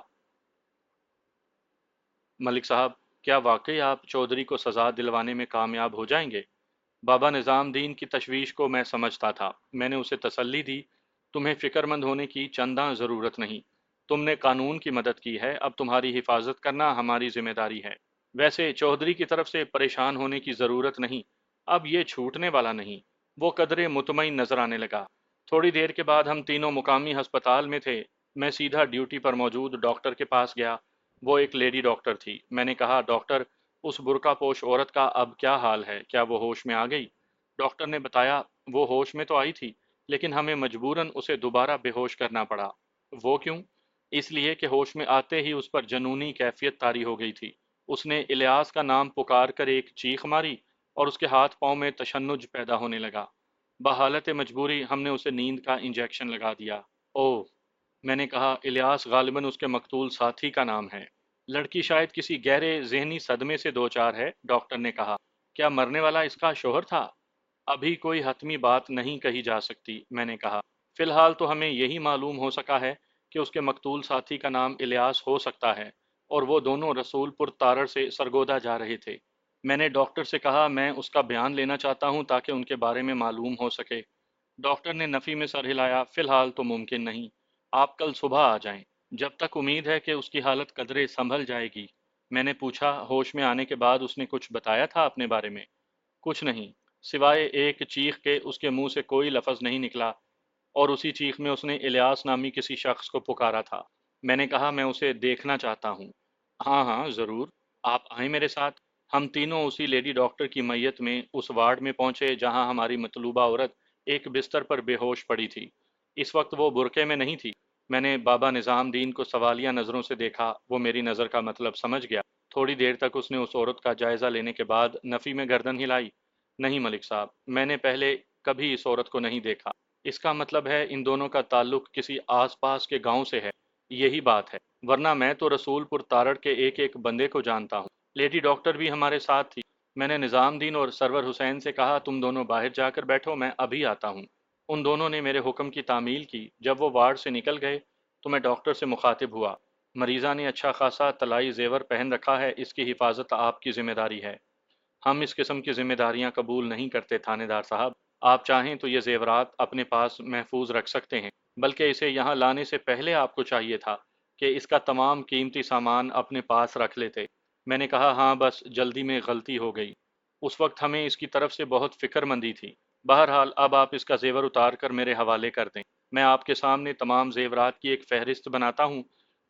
ملک صاحب، کیا واقعی آپ چودھری کو سزا دلوانے میں کامیاب ہو جائیں گے؟ بابا نظام دین کی تشویش کو میں سمجھتا تھا۔ میں نے اسے تسلی دی، تمہیں فکر مند ہونے کی چنداں ضرورت نہیں۔ تم نے قانون کی مدد کی ہے، اب تمہاری حفاظت کرنا ہماری ذمہ داری ہے۔ ویسے چودھری کی طرف سے پریشان ہونے کی ضرورت نہیں، اب یہ چھوٹنے والا نہیں۔ وہ قدرے مطمئن نظر آنے لگا۔ تھوڑی دیر کے بعد ہم تینوں مقامی ہسپتال میں تھے۔ میں سیدھا ڈیوٹی پر موجود ڈاکٹر کے پاس گیا۔ وہ ایک لیڈی ڈاکٹر تھی۔ میں نے کہا، ڈاکٹر، اس برقع پوش عورت کا اب کیا حال ہے؟ کیا وہ ہوش میں آ گئی؟ ڈاکٹر نے بتایا، وہ ہوش میں تو آئی تھی، لیکن ہمیں مجبوراً اسے دوبارہ بے ہوش کرنا پڑا۔ وہ کیوں؟ اس لیے کہ ہوش میں آتے ہی اس پر جنونی کیفیت طاری ہو گئی تھی۔ اس نے الیاس کا نام پکار کر ایک چیخ ماری اور اس کے ہاتھ پاؤں میں تشنج پیدا ہونے لگا۔ بحالت مجبوری ہم نے اسے نیند کا انجیکشن لگا دیا۔ اوہ، میں نے کہا، الیاس غالباً اس کے مقتول ساتھی کا نام ہے۔ لڑکی شاید کسی گہرے ذہنی صدمے سے دوچار ہے، ڈاکٹر نے کہا۔ کیا مرنے والا اس کا شوہر تھا؟ ابھی کوئی حتمی بات نہیں کہی جا سکتی، میں نے کہا۔ فی الحال تو ہمیں یہی معلوم ہو سکا ہے کہ اس کے مقتول ساتھی کا نام الیاس ہو سکتا ہے، اور وہ دونوں رسول پور تارڑ سے سرگودا جا رہے تھے۔ میں نے ڈاکٹر سے کہا، میں اس کا بیان لینا چاہتا ہوں تاکہ ان کے بارے میں معلوم ہو سکے۔ ڈاکٹر نے نفی میں سر ہلایا، فی الحال تو ممکن نہیں۔ آپ کل صبح آ جائیں، جب تک امید ہے کہ اس کی حالت قدرے سنبھل جائے گی۔ میں نے پوچھا، ہوش میں آنے کے بعد اس نے کچھ بتایا تھا اپنے بارے میں؟ کچھ نہیں، سوائے ایک چیخ کے اس کے منہ سے کوئی لفظ نہیں نکلا، اور اسی چیخ میں اس نے الیاس نامی کسی شخص کو پکارا تھا۔ میں نے کہا، میں اسے دیکھنا چاہتا ہوں۔ ہاں ہاں ضرور، آپ آئیں میرے ساتھ۔ ہم تینوں اسی لیڈی ڈاکٹر کی میت میں اس وارڈ میں پہنچے جہاں ہماری مطلوبہ عورت ایک بستر پر بے ہوش پڑی تھی۔ اس وقت وہ برقعے میں نہیں تھی۔ میں نے بابا نظام دین کو سوالیہ نظروں سے دیکھا۔ وہ میری نظر کا مطلب سمجھ گیا۔ تھوڑی دیر تک اس نے اس عورت کا جائزہ لینے کے بعد نفی میں گردن ہلائی۔ نہیں ملک صاحب، میں نے پہلے کبھی اس عورت کو نہیں دیکھا۔ اس کا مطلب ہے ان دونوں کا تعلق کسی آس پاس کے گاؤں سے ہے۔ یہی بات ہے، ورنہ میں تو رسول پور تارڑ کے ایک ایک بندے کو جانتا ہوں۔ لیڈی ڈاکٹر بھی ہمارے ساتھ تھی۔ میں نے نظام دین اور سرور حسین سے کہا، تم دونوں باہر جا کر بیٹھو، میں ابھی آتا ہوں۔ ان دونوں نے میرے حکم کی تعمیل کی۔ جب وہ وارڈ سے نکل گئے تو میں ڈاکٹر سے مخاطب ہوا، مریضہ نے اچھا خاصا طلائی زیور پہن رکھا ہے، اس کی حفاظت آپ کی ذمہ داری ہے۔ ہم اس قسم کی ذمہ داریاں قبول نہیں کرتے تھانے دار صاحب۔ آپ چاہیں تو یہ زیورات اپنے پاس محفوظ رکھ سکتے ہیں، بلکہ اسے یہاں لانے سے پہلے آپ کو چاہیے تھا کہ اس کا تمام قیمتی سامان اپنے پاس رکھ لیتے۔ میں نے کہا، ہاں بس جلدی میں غلطی ہو گئی، اس وقت ہمیں اس کی طرف سے بہت فکر مندی تھی۔ بہرحال اب آپ اس کا زیور اتار کر میرے حوالے کر دیں۔ میں آپ کے سامنے تمام زیورات کی ایک فہرست بناتا ہوں،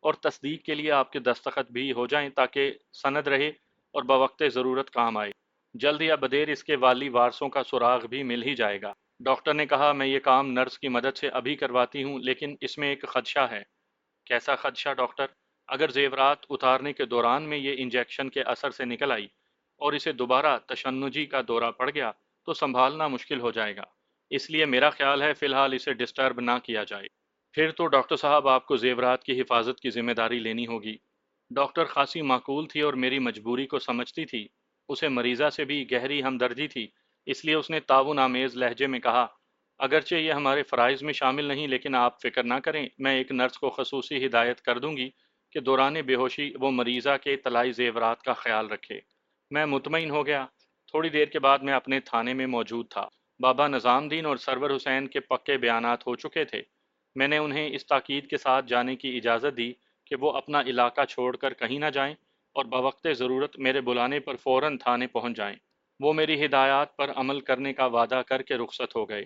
اور تصدیق کے لیے آپ کے دستخط بھی ہو جائیں تاکہ سند رہے اور بوقت ضرورت کام آئے۔ جلد یا بدیر اس کے والی وارثوں کا سراغ بھی مل ہی جائے گا۔ ڈاکٹر نے کہا، میں یہ کام نرس کی مدد سے ابھی کرواتی ہوں، لیکن اس میں ایک خدشہ ہے۔ کیسا خدشہ ڈاکٹر؟ اگر زیورات اتارنے کے دوران میں یہ انجیکشن کے اثر سے نکل آئی اور اسے دوبارہ تشنجی کا دورہ پڑ گیا تو سنبھالنا مشکل ہو جائے گا۔ اس لیے میرا خیال ہے فی الحال اسے ڈسٹرب نہ کیا جائے۔ پھر تو ڈاکٹر صاحب آپ کو زیورات کی حفاظت کی ذمہ داری لینی ہوگی۔ ڈاکٹر خاصی معقول تھی اور میری مجبوری کو سمجھتی تھی۔ اسے مریضہ سے بھی گہری ہمدردی تھی، اس لیے اس نے تعاون آمیز لہجے میں کہا، اگرچہ یہ ہمارے فرائض میں شامل نہیں، لیکن آپ فکر نہ کریں، میں ایک نرس کو خصوصی ہدایت کر دوں گی کہ دوران بے ہوشی وہ مریضہ کے طلائی زیورات کا خیال رکھے۔ میں مطمئن ہو گیا۔ تھوڑی دیر کے بعد میں اپنے تھانے میں موجود تھا۔ بابا نظام دین اور سرور حسین کے پکے بیانات ہو چکے تھے۔ میں نے انہیں اس تاکید کے ساتھ جانے کی اجازت دی کہ وہ اپنا علاقہ چھوڑ کر کہیں نہ جائیں اور بوقت ضرورت میرے بلانے پر فوراً تھانے پہنچ جائیں۔ وہ میری ہدایات پر عمل کرنے کا وعدہ کر کے رخصت ہو گئے۔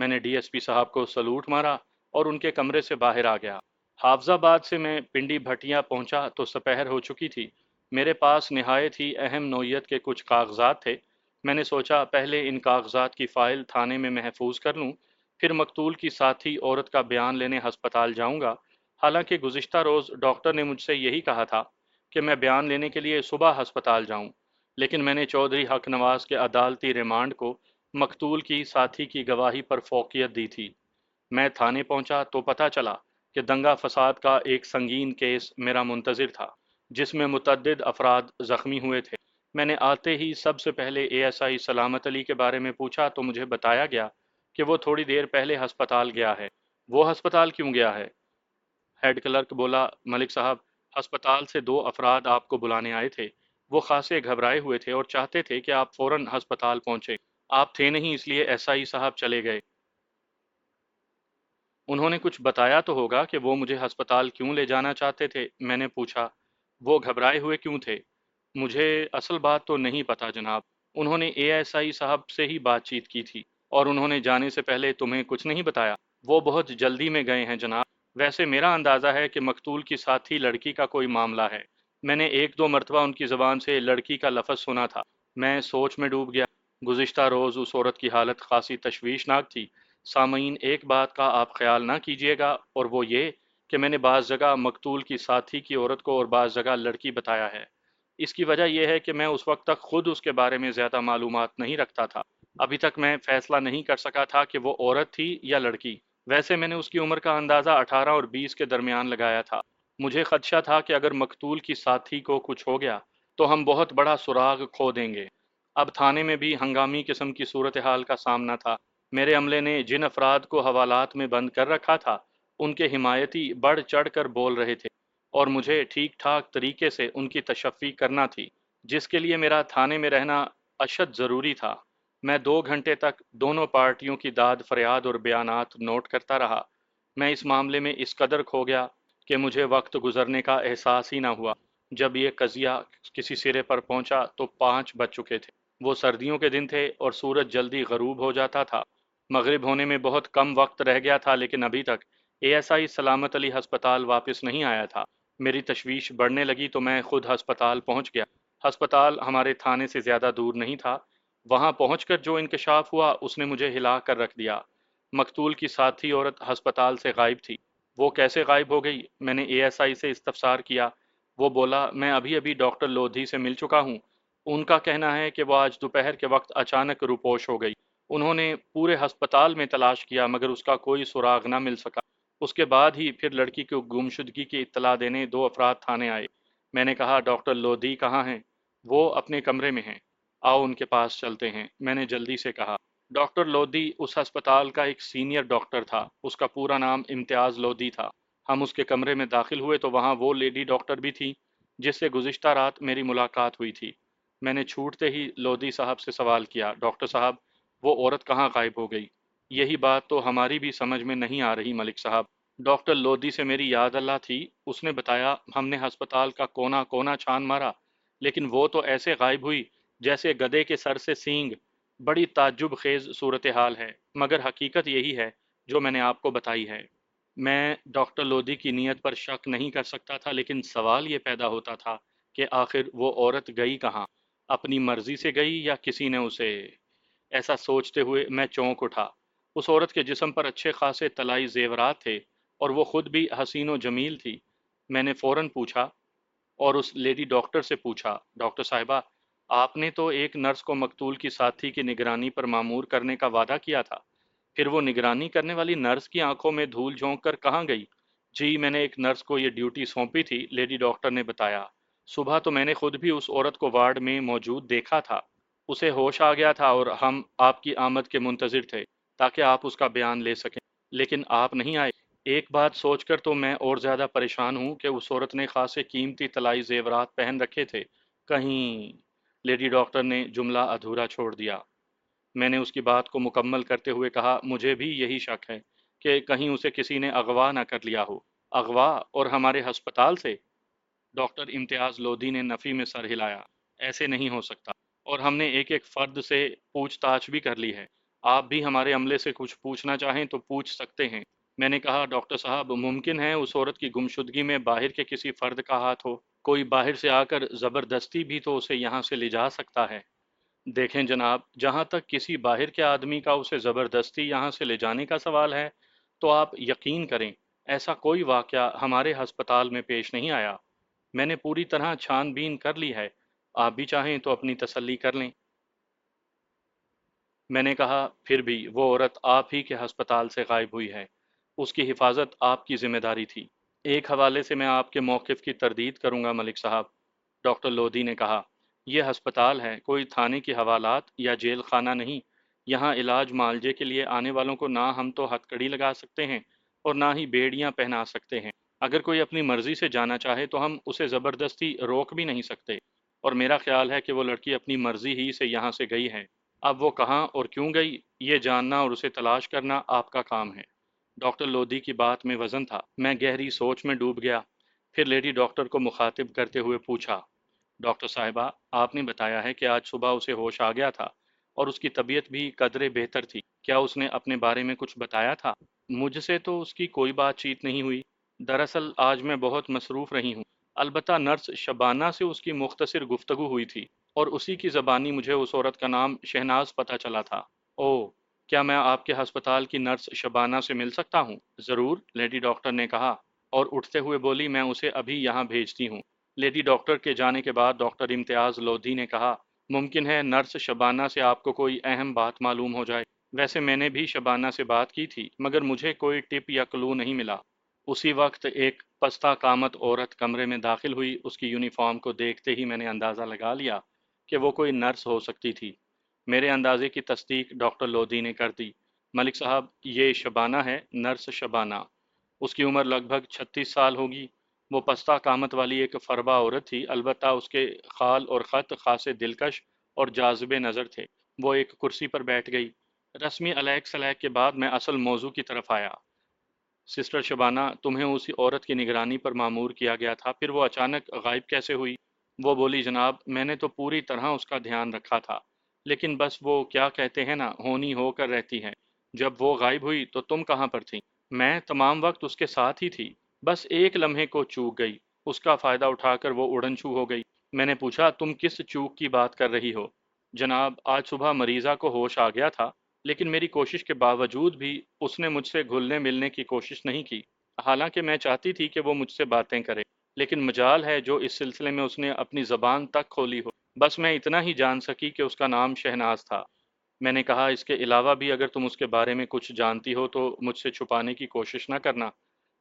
میں نے ڈی ایس پی صاحب کو سلوٹ مارا اور ان کے کمرے سے باہر آ گیا۔ حافظ آباد سے میں پنڈی بھٹیاں پہنچا تو سپہر ہو چکی تھی۔ میرے پاس نہایت ہی اہم نوعیت کے کچھ کاغذات تھے۔ میں نے سوچا پہلے ان کاغذات کی فائل تھانے میں محفوظ کر لوں، پھر مقتول کی ساتھی عورت کا بیان لینے ہسپتال جاؤں گا۔ حالانکہ گزشتہ روز ڈاکٹر نے مجھ سے یہی کہا تھا کہ میں بیان لینے کے لیے صبح ہسپتال جاؤں، لیکن میں نے چودھری حق نواز کے عدالتی ریمانڈ کو مقتول کی ساتھی کی گواہی پر فوقیت دی تھی۔ میں تھانے پہنچا تو پتہ چلا کہ دنگا فساد کا ایک سنگین کیس میرا منتظر تھا، جس میں متعدد افراد زخمی ہوئے تھے۔ میں نے آتے ہی سب سے پہلے اے ایس آئی سلامت علی کے بارے میں پوچھا تو مجھے بتایا گیا کہ وہ تھوڑی دیر پہلے ہسپتال گیا ہے۔ وہ ہسپتال کیوں گیا ہے؟ ہیڈ کلرک بولا، ملک صاحب، ہسپتال سے دو افراد آپ کو بلانے آئے تھے۔ وہ خاصے گھبرائے ہوئے تھے اور چاہتے تھے کہ آپ فوراً ہسپتال پہنچے۔ آپ تھے نہیں، اس لیے ایس آئی صاحب چلے گئے۔ انہوں نے کچھ بتایا تو ہوگا کہ وہ مجھے ہسپتال کیوں لے جانا چاہتے تھے؟ میں نے پوچھا۔ وہ گھبرائے ہوئے کیوں تھے؟ مجھے اصل بات تو نہیں پتا جناب۔ انہوں نے اے ایس آئی صاحب سے ہی بات چیت کی تھی۔ اور انہوں نے جانے سے پہلے تمہیں کچھ نہیں بتایا؟ وہ بہت جلدی میں گئے ہیں جناب۔ ویسے میرا اندازہ ہے کہ مقتول کی ساتھی لڑکی کا کوئی معاملہ ہے۔ میں نے ایک دو مرتبہ ان کی زبان سے لڑکی کا لفظ سنا تھا۔ میں سوچ میں ڈوب گیا۔ گزشتہ روز اس عورت کی حالت خاصی تشویشناک تھی۔ سامعین، ایک بات کا آپ خیال نہ کیجیے گا، اور وہ یہ کہ میں نے بعض جگہ مقتول کی ساتھی کی عورت کو اور بعض جگہ لڑکی بتایا ہے۔ اس کی وجہ یہ ہے کہ میں اس وقت تک خود اس کے بارے میں زیادہ معلومات نہیں رکھتا تھا۔ ابھی تک میں فیصلہ نہیں کر سکا تھا کہ وہ عورت تھی یا لڑکی۔ ویسے میں نے اس کی عمر کا اندازہ 18 اور 20 کے درمیان لگایا تھا۔ مجھے خدشہ تھا کہ اگر مقتول کی ساتھی کو کچھ ہو گیا تو ہم بہت بڑا سراغ کھو دیں گے۔ اب تھانے میں بھی ہنگامی قسم کی صورتحال کا سامنا تھا۔ میرے عملے نے جن افراد کو حوالات میں بند کر رکھا تھا، ان کے حمایتی بڑھ چڑھ کر بول رہے تھے، اور مجھے ٹھیک ٹھاک طریقے سے ان کی تشفی کرنا تھی، جس کے لیے میرا تھانے میں رہنا اشد ضروری تھا۔ میں 2 گھنٹے تک دونوں پارٹیوں کی داد فریاد اور بیانات نوٹ کرتا رہا۔ میں اس معاملے میں اس قدر کھو گیا کہ مجھے وقت گزرنے کا احساس ہی نہ ہوا۔ جب یہ قضیہ کسی سرے پر پہنچا تو 5 بج چکے تھے۔ وہ سردیوں کے دن تھے اور سورج جلدی غروب ہو جاتا تھا۔ مغرب ہونے میں بہت کم وقت رہ گیا تھا، لیکن ابھی تک اے ایس آئی سلامت علی ہسپتال واپس نہیں آیا تھا۔ میری تشویش بڑھنے لگی تو میں خود ہسپتال پہنچ گیا۔ ہسپتال ہمارے تھانے سے زیادہ دور نہیں تھا۔ وہاں پہنچ کر جو انکشاف ہوا اس نے مجھے ہلا کر رکھ دیا۔ مقتول کی ساتھی عورت ہسپتال سے غائب تھی۔ وہ کیسے غائب ہو گئی؟ میں نے اے ایس آئی سے استفسار کیا۔ وہ بولا، میں ابھی ابھی ڈاکٹر لودھی سے مل چکا ہوں۔ ان کا کہنا ہے کہ وہ آج دوپہر کے وقت اچانک روپوش ہو گئی۔ انہوں نے پورے ہسپتال میں تلاش کیا مگر اس کا کوئی سراغ نہ مل سکا۔ اس کے بعد ہی پھر لڑکی کو گمشدگی کی اطلاع دینے 2 افراد تھانے آئے۔ میں نے کہا، ڈاکٹر لودھی کہاں ہیں؟ وہ اپنے کمرے میں ہیں، آؤ ان کے پاس چلتے ہیں، میں نے جلدی سے کہا۔ ڈاکٹر لودھی اس ہسپتال کا ایک سینئر ڈاکٹر تھا۔ اس کا پورا نام امتیاز لودھی تھا۔ ہم اس کے کمرے میں داخل ہوئے تو وہاں وہ لیڈی ڈاکٹر بھی تھی جس سے گزشتہ رات میری ملاقات ہوئی تھی۔ میں نے چھوٹتے ہی لودھی صاحب سے سوال کیا، ڈاکٹر صاحب، وہ عورت کہاں غائب ہو گئی؟ یہی بات تو ہماری بھی سمجھ میں نہیں آ رہی ملک صاحب۔ ڈاکٹر لودھی سے میری یاد اللہ تھی۔ اس نے بتایا، ہم نے ہسپتال کا کونا کونا چھان مارا، لیکن وہ تو ایسے غائب ہوئی جیسے گدھے کے سر سے سینگ۔ بڑی تعجب خیز صورتحال ہے، مگر حقیقت یہی ہے جو میں نے آپ کو بتائی ہے۔ میں ڈاکٹر لودھی کی نیت پر شک نہیں کر سکتا تھا، لیکن سوال یہ پیدا ہوتا تھا کہ آخر وہ عورت گئی کہاں؟ اپنی مرضی سے گئی یا کسی نے اسے؟ ایسا سوچتے ہوئے میں چونک اٹھا۔ اس عورت کے جسم پر اچھے خاصے طلائی زیورات تھے اور وہ خود بھی حسین و جمیل تھی۔ میں نے فوراً پوچھا، اور اس لیڈی ڈاکٹر سے پوچھا، ڈاکٹر صاحبہ، آپ نے تو ایک نرس کو مقتول کی ساتھی کی نگرانی پر مامور کرنے کا وعدہ کیا تھا، پھر وہ نگرانی کرنے والی نرس کی آنکھوں میں دھول جھونک کر کہاں گئی؟ جی، میں نے ایک نرس کو یہ ڈیوٹی سونپی تھی، لیڈی ڈاکٹر نے بتایا۔ صبح تو میں نے خود بھی اس عورت کو وارڈ میں موجود دیکھا تھا۔ اسے ہوش آ گیا تھا اور ہم آپ کی آمد کے منتظر تھے تاکہ آپ اس کا بیان لے سکیں، لیکن آپ نہیں آئے۔ ایک بات سوچ کر تو میں اور زیادہ پریشان ہوں کہ اس عورت نے خاصے قیمتی طلائی زیورات پہن رکھے تھے، کہیں… لیڈی ڈاکٹر نے جملہ ادھورا چھوڑ دیا۔ میں نے اس کی بات کو مکمل کرتے ہوئے کہا، مجھے بھی یہی شک ہے کہ کہیں اسے کسی نے اغوا نہ کر لیا ہو۔ اغوا اور ہمارے ہسپتال سے؟ ڈاکٹر امتیاز لودھی نے نفی میں سر ہلایا۔ ایسے نہیں ہو سکتا، اور ہم نے ایک ایک فرد سے پوچھ تاچھ بھی کر لی ہے۔ آپ بھی ہمارے عملے سے کچھ پوچھنا چاہیں تو پوچھ سکتے ہیں۔ میں نے کہا ڈاکٹر صاحب، ممکن ہے اس عورت کی گمشدگی میں باہر کے کسی فرد کا ہاتھ ہو؟ کوئی باہر سے آ کر زبردستی بھی تو اسے یہاں سے لے جا سکتا ہے۔ دیکھیں جناب، جہاں تک کسی باہر کے آدمی کا اسے زبردستی یہاں سے لے جانے کا سوال ہے تو آپ یقین کریں ایسا کوئی واقعہ ہمارے ہسپتال میں پیش نہیں آیا۔ میں نے پوری طرح چھان بین کر لی ہے، آپ بھی چاہیں تو اپنی تسلی کر لیں۔ میں نے کہا پھر بھی وہ عورت آپ ہی کے ہسپتال سے غائب ہوئی ہے، اس کی حفاظت آپ کی ذمہ داری تھی۔ ایک حوالے سے میں آپ کے موقف کی تردید کروں گا ملک صاحب، ڈاکٹر لودھی نے کہا۔ یہ ہسپتال ہے، کوئی تھانے کی حوالات یا جیل خانہ نہیں۔ یہاں علاج معالجے کے لیے آنے والوں کو نہ ہم تو ہتھکڑی لگا سکتے ہیں اور نہ ہی بیڑیاں پہنا سکتے ہیں۔ اگر کوئی اپنی مرضی سے جانا چاہے تو ہم اسے زبردستی روک بھی نہیں سکتے، اور میرا خیال ہے کہ وہ لڑکی اپنی مرضی ہی سے یہاں سے گئی ہے۔ اب وہ کہاں اور کیوں گئی، یہ جاننا اور اسے تلاش کرنا آپ کا کام ہے۔ ڈاکٹر لودھی کی بات میں وزن تھا۔ میں گہری سوچ میں ڈوب گیا، پھر لیڈی ڈاکٹر کو مخاطب کرتے ہوئے پوچھا، ڈاکٹر صاحبہ، آپ نے بتایا ہے کہ آج صبح اسے ہوش آ گیا تھا اور اس کی طبیعت بھی قدرے بہتر تھی، کیا اس نے اپنے بارے میں کچھ بتایا تھا؟ مجھ سے تو اس کی کوئی بات چیت نہیں ہوئی، دراصل آج میں بہت مصروف رہی ہوں۔ البتہ نرس شبانہ سے اس کی مختصر گفتگو ہوئی تھی اور اسی کی زبانی مجھے اس عورت کا نام شہناز پتہ چلا تھا۔ اوہ، کیا میں آپ کے ہسپتال کی نرس شبانہ سے مل سکتا ہوں؟ ضرور، لیڈی ڈاکٹر نے کہا اور اٹھتے ہوئے بولی، میں اسے ابھی یہاں بھیجتی ہوں۔ لیڈی ڈاکٹر کے جانے کے بعد ڈاکٹر امتیاز لودھی نے کہا، ممکن ہے نرس شبانہ سے آپ کو کوئی اہم بات معلوم ہو جائے۔ ویسے میں نے بھی شبانہ سے بات کی تھی مگر مجھے کوئی ٹپ یا کلو نہیں ملا۔ اسی وقت ایک پستہ قامت عورت کمرے میں داخل ہوئی۔ اس کی یونیفارم کو دیکھتے ہی میں نے اندازہ لگا لیا کہ وہ کوئی نرس ہو سکتی تھی۔ میرے اندازے کی تصدیق ڈاکٹر لودھی نے کر دی۔ ملک صاحب، یہ شبانہ ہے، نرس شبانہ۔ اس کی عمر لگ بھگ 36 سال ہوگی۔ وہ پستہ قامت والی ایک فربا عورت تھی، البتہ اس کے خال اور خط خاصے دلکش اور جاذب نظر تھے۔ وہ ایک کرسی پر بیٹھ گئی۔ رسمی علیک سلیک کے بعد میں اصل موضوع کی طرف آیا۔ سسٹر شبانہ، تمہیں اسی عورت کی نگرانی پر مامور کیا گیا تھا، پھر وہ اچانک غائب کیسے ہوئی؟ وہ بولی، جناب میں نے تو پوری طرح اس کا دھیان رکھا تھا، لیکن بس وہ کیا کہتے ہیں نا، ہونی ہو کر رہتی ہے۔ جب وہ غائب ہوئی تو تم کہاں پر تھیں؟ میں تمام وقت اس کے ساتھ ہی تھی، بس ایک لمحے کو چوک گئی، اس کا فائدہ اٹھا کر وہ اڑن چھو ہو گئی۔ میں نے پوچھا، تم کس چوک کی بات کر رہی ہو؟ جناب آج صبح مریضہ کو ہوش آ گیا تھا، لیکن میری کوشش کے باوجود بھی اس نے مجھ سے گھلنے ملنے کی کوشش نہیں کی، حالانکہ میں چاہتی تھی کہ وہ مجھ سے باتیں کرے، لیکن مجال ہے جو اس سلسلے میں اس نے اپنی زبان تک کھولی ہو۔ بس میں اتنا ہی جان سکی کہ اس کا نام شہناز تھا۔ میں نے کہا، اس کے علاوہ بھی اگر تم اس کے بارے میں کچھ جانتی ہو تو مجھ سے چھپانے کی کوشش نہ کرنا،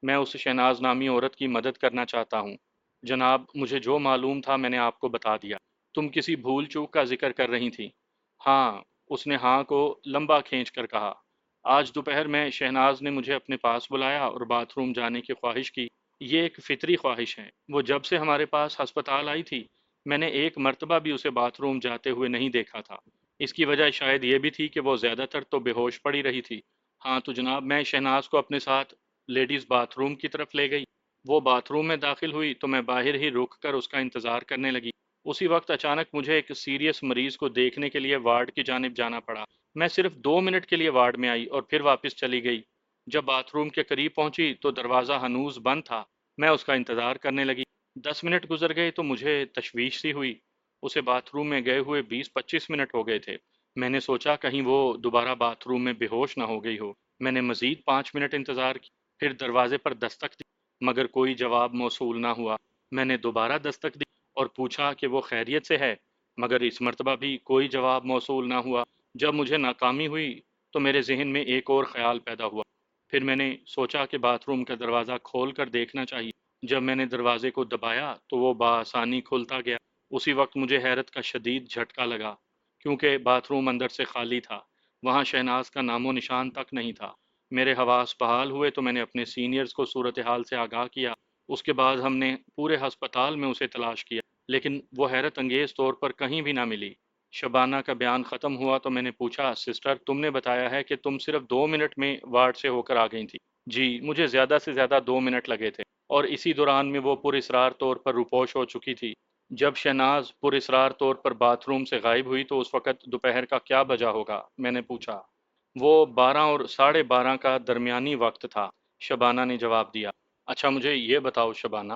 میں اس شہناز نامی عورت کی مدد کرنا چاہتا ہوں۔ جناب مجھے جو معلوم تھا میں نے آپ کو بتا دیا۔ تم کسی بھول چوک کا ذکر کر رہی تھی؟ ہاں، اس نے ہاں کو لمبا کھینچ کر کہا۔ آج دوپہر میں شہناز نے مجھے اپنے پاس بلایا اور باتھ روم جانے کی خواہش کی۔ یہ ایک فطری خواہش ہے۔ وہ جب سے ہمارے پاس ہسپتال آئی تھی میں نے ایک مرتبہ بھی اسے باتھ روم جاتے ہوئے نہیں دیکھا تھا۔ اس کی وجہ شاید یہ بھی تھی کہ وہ زیادہ تر تو بے ہوش پڑی رہی تھی۔ ہاں تو جناب، میں شہناز کو اپنے ساتھ لیڈیز باتھ روم کی طرف لے گئی۔ وہ باتھ روم میں داخل ہوئی تو میں باہر ہی رک کر اس کا انتظار کرنے لگی۔ اسی وقت اچانک مجھے ایک سیریس مریض کو دیکھنے کے لیے وارڈ کی جانب جانا پڑا۔ میں صرف 2 منٹ کے لیے وارڈ میں آئی اور پھر واپس چلی گئی۔ جب باتھ روم کے قریب پہنچی تو دروازہ ہنوز بند تھا۔ میں اس کا انتظار کرنے لگی۔ 10 منٹ گزر گئے تو مجھے تشویش سی ہوئی۔ اسے باتھ روم میں گئے ہوئے 20-25 منٹ ہو گئے تھے۔ میں نے سوچا کہیں وہ دوبارہ باتھ روم میں بے ہوش نہ ہو گئی ہو۔ میں نے مزید 5 منٹ انتظار کی، پھر دروازے پر دستک دی مگر کوئی جواب موصول نہ ہوا۔ میں نے دوبارہ دستک دی اور پوچھا کہ وہ خیریت سے ہے، مگر اس مرتبہ بھی کوئی جواب موصول نہ ہوا۔ جب مجھے ناکامی ہوئی تو میرے ذہن میں ایک اور خیال پیدا ہوا۔ پھر میں نے سوچا کہ باتھ روم کا دروازہ کھول کر دیکھنا چاہیے۔ جب میں نے دروازے کو دبایا تو وہ بآسانی کھلتا گیا۔ اسی وقت مجھے حیرت کا شدید جھٹکا لگا، کیونکہ باتھ روم اندر سے خالی تھا، وہاں شہناز کا نام و نشان تک نہیں تھا۔ میرے حواس بحال ہوئے تو میں نے اپنے سینئرز کو صورتحال سے آگاہ کیا۔ اس کے بعد ہم نے پورے ہسپتال میں اسے تلاش کیا، لیکن وہ حیرت انگیز طور پر کہیں بھی نہ ملی۔ شبانہ کا بیان ختم ہوا تو میں نے پوچھا، سسٹر تم نے بتایا ہے کہ تم صرف 2 منٹ میں وارڈ سے ہو کر آ گئی تھی؟ جی، مجھے زیادہ سے زیادہ 2 منٹ لگے تھے، اور اسی دوران میں وہ پر اسرار طور پر روپوش ہو چکی تھی۔ جب شہناز پر اسرار طور پر باتھ روم سے غائب ہوئی تو اس وقت دوپہر کا کیا بجا ہوگا؟ میں نے پوچھا۔ وہ 12 اور 12:30 کا درمیانی وقت تھا، شبانہ نے جواب دیا۔ اچھا مجھے یہ بتاؤ شبانہ،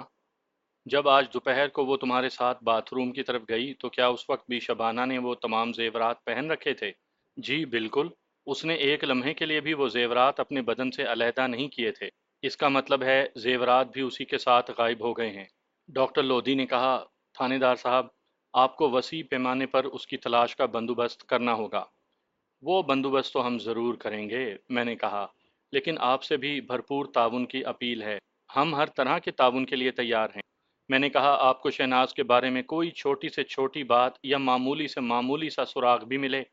جب آج دوپہر کو وہ تمہارے ساتھ باتھ روم کی طرف گئی تو کیا اس وقت بھی شبانہ نے وہ تمام زیورات پہن رکھے تھے؟ جی بالکل، اس نے ایک لمحے کے لیے بھی وہ زیورات اپنے بدن سے علیحدہ نہیں کیے تھے۔ اس کا مطلب ہے زیورات بھی اسی کے ساتھ غائب ہو گئے ہیں۔ ڈاکٹر لودھی نے کہا، تھانے دار صاحب، آپ کو وسیع پیمانے پر اس کی تلاش کا بندوبست کرنا ہوگا۔ وہ بندوبست تو ہم ضرور کریں گے، میں نے کہا، لیکن آپ سے بھی بھرپور تعاون کی اپیل ہے۔ ہم ہر طرح کے تعاون کے لیے تیار ہیں۔ میں نے کہا، آپ کو شہناز کے بارے میں کوئی چھوٹی سے چھوٹی بات یا معمولی سے معمولی سا سراغ بھی ملے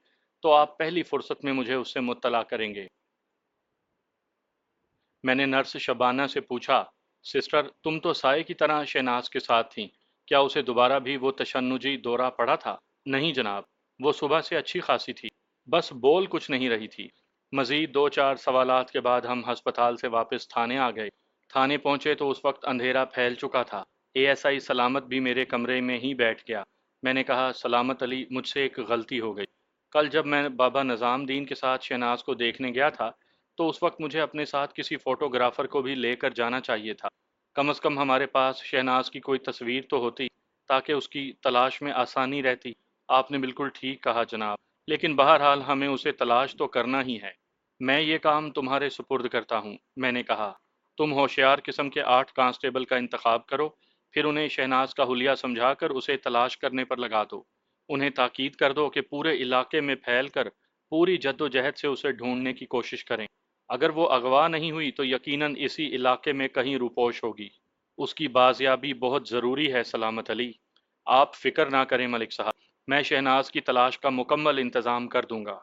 تو آپ پہلی فرصت میں مجھے اس سے مطلع کریں گے۔ میں نے نرس شبانہ سے پوچھا، سسٹر تم تو سائے کی طرح شہناز کے ساتھ تھیں، کیا اسے دوبارہ بھی وہ تشنجی دورہ پڑا تھا؟ نہیں جناب، وہ صبح سے اچھی خاصی تھی، بس بول کچھ نہیں رہی تھی۔ مزید دو چار سوالات کے بعد ہم ہسپتال سے واپس تھانے آ گئے۔ تھانے پہنچے تو اس وقت اندھیرا پھیل چکا تھا۔ اے ایس آئی سلامت بھی میرے کمرے میں ہی بیٹھ گیا۔ میں نے کہا، سلامت علی، مجھ سے ایک غلطی ہو گئی۔ کل جب میں بابا نظام دین کے ساتھ شہناز کو دیکھنے گیا تھا تو اس وقت مجھے اپنے ساتھ کسی فوٹوگرافر کو بھی لے کر جانا چاہیے تھا۔ کم از کم ہمارے پاس شہناز کی کوئی تصویر تو ہوتی تاکہ اس کی تلاش میں آسانی رہتی۔ آپ نے بالکل ٹھیک کہا جناب، لیکن بہرحال ہمیں اسے تلاش تو کرنا ہی ہے۔ میں یہ کام تمہارے سپرد کرتا ہوں، میں نے کہا۔ تم ہوشیار قسم کے 8 کانسٹیبل کا انتخاب کرو، پھر انہیں شہناز کا حلیہ سمجھا کر اسے تلاش کرنے پر لگا دو۔ انہیں تاکید کر دو کہ پورے علاقے میں پھیل کر پوری جد و جہد سے اسے ڈھونڈنے کی کوشش کریں۔ اگر وہ اغوا نہیں ہوئی تو یقیناً اسی علاقے میں کہیں روپوش ہوگی۔ اس کی بازیابی بہت ضروری ہے سلامت علی۔ آپ فکر نہ کریں ملک صاحب، میں شہناز کی تلاش کا مکمل انتظام کر دوں گا۔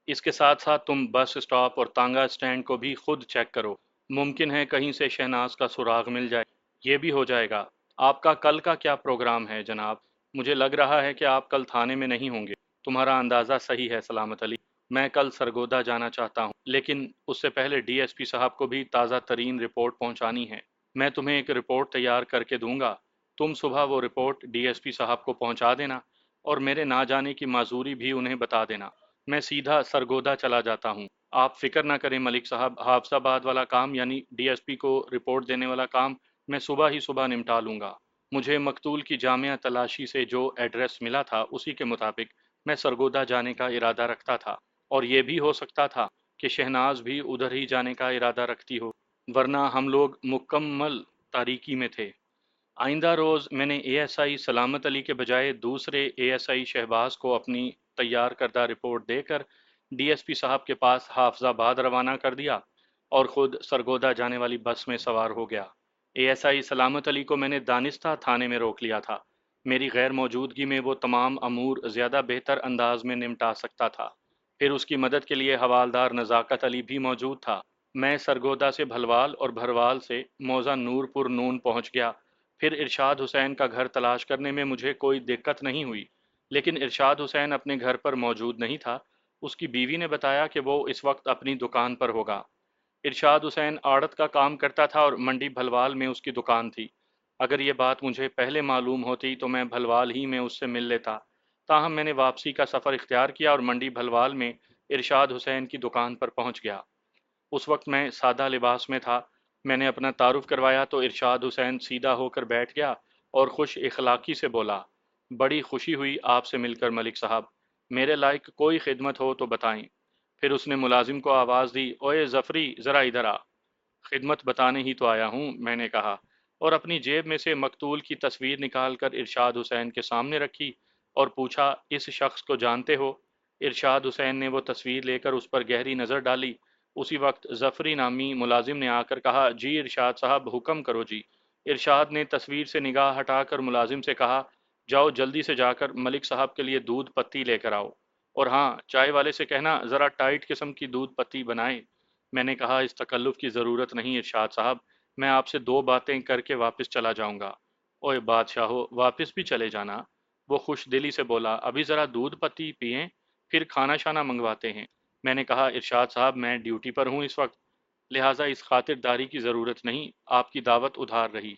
اس کے ساتھ ساتھ تم بس اسٹاپ اور تانگا اسٹینڈ کو بھی خود چیک کرو، ممکن ہے کہیں سے شہناز کا سراغ مل جائے۔ یہ بھی ہو جائے گا۔ آپ کا کل کا کیا پروگرام ہے جناب؟ مجھے لگ رہا ہے کہ آپ کل تھانے میں نہیں ہوں گے۔ تمہارا اندازہ صحیح ہے سلامت علی، میں کل سرگودا جانا چاہتا ہوں، لیکن اس سے پہلے ڈی ایس پی صاحب کو بھی تازہ ترین رپورٹ پہنچانی ہے۔ میں تمہیں ایک رپورٹ تیار کر کے دوں گا، تم صبح وہ رپورٹ ڈی ایس پی صاحب کو پہنچا دینا اور میرے نہ جانے کی معذوری بھی انہیں بتا دینا۔ میں سیدھا سرگودا چلا جاتا ہوں۔ آپ فکر نہ کریں ملک صاحب، حافظ آباد والا کام یعنی ڈی ایس پی کو رپورٹ دینے والا کام میں صبح ہی صبح نمٹا لوں گا۔ مجھے مقتول کی جامعہ تلاشی سے جو ایڈریس ملا تھا اسی کے مطابق میں سرگودا جانے کا ارادہ رکھتا تھا، اور یہ بھی ہو سکتا تھا کہ شہناز بھی ادھر ہی جانے کا ارادہ رکھتی ہو، ورنہ ہم لوگ مکمل تاریکی میں تھے۔ آئندہ روز میں نے اے ایس آئی سلامت علی کے بجائے دوسرے اے ایس آئی شہباز کو اپنی تیار کردہ رپورٹ دے کر ڈی ایس پی صاحب کے پاس حافظ آباد روانہ کر دیا اور خود سرگودا جانے والی بس میں سوار ہو گیا۔ اے ایس آئی سلامت علی کو میں نے دانستہ تھانے میں روک لیا تھا۔ میری غیر موجودگی میں وہ تمام امور زیادہ بہتر انداز میں نمٹا سکتا تھا۔ پھر اس کی مدد کے لیے حوالدار نزاکت علی بھی موجود تھا۔ میں سرگودا سے بھلوال اور بھروال سے موزہ نور پور نون پہنچ گیا۔ پھر ارشاد حسین کا گھر تلاش کرنے میں مجھے کوئی دقت نہیں ہوئی، لیکن ارشاد حسین اپنے گھر پر موجود نہیں تھا۔ اس کی بیوی نے بتایا کہ وہ اس وقت اپنی دکان پر ہوگا۔ ارشاد حسین آڑت کا کام کرتا تھا اور منڈی بھلوال میں اس کی دکان تھی۔ اگر یہ بات مجھے پہلے معلوم ہوتی تو میں بھلوال ہی میں اس سے مل لیتا، تاہم میں نے واپسی کا سفر اختیار کیا اور منڈی بھلوال میں ارشاد حسین کی دکان پر پہنچ گیا۔ اس وقت میں سادہ لباس میں تھا۔ میں نے اپنا تعارف کروایا تو ارشاد حسین سیدھا ہو کر بیٹھ گیا اور خوش اخلاقی سے بولا، بڑی خوشی ہوئی آپ سے مل کر ملک صاحب، میرے لائق کوئی خدمت ہو تو بتائیں۔ پھر اس نے ملازم کو آواز دی، اوئے ظفری ذرا ادھر آ۔ خدمت بتانے ہی تو آیا ہوں، میں نے کہا، اور اپنی جیب میں سے مقتول کی تصویر نکال کر ارشاد حسین کے سامنے رکھی اور پوچھا، اس شخص کو جانتے ہو؟ ارشاد حسین نے وہ تصویر لے کر اس پر گہری نظر ڈالی۔ اسی وقت ظفری نامی ملازم نے آ کر کہا، جی ارشاد صاحب حکم کرو جی۔ ارشاد نے تصویر سے نگاہ ہٹا کر ملازم سے کہا، جاؤ جلدی سے جا کر ملک صاحب کے لیے دودھ پتی لے کر آؤ، اور ہاں چائے والے سے کہنا ذرا ٹائٹ قسم کی دودھ پتی بنائے۔ میں نے کہا، اس تکلف کی ضرورت نہیں ارشاد صاحب، میں آپ سے دو باتیں کر کے واپس چلا جاؤں گا۔ اوئے بادشاہو، واپس بھی چلے جانا؟ وہ خوش دلی سے بولا، ابھی ذرا دودھ پتی پئیں، پھر کھانا شانا منگواتے ہیں۔ میں نے کہا، ارشاد صاحب میں ڈیوٹی پر ہوں اس وقت، لہٰذا اس خاطرداری کی ضرورت نہیں، آپ کی دعوت ادھار رہی۔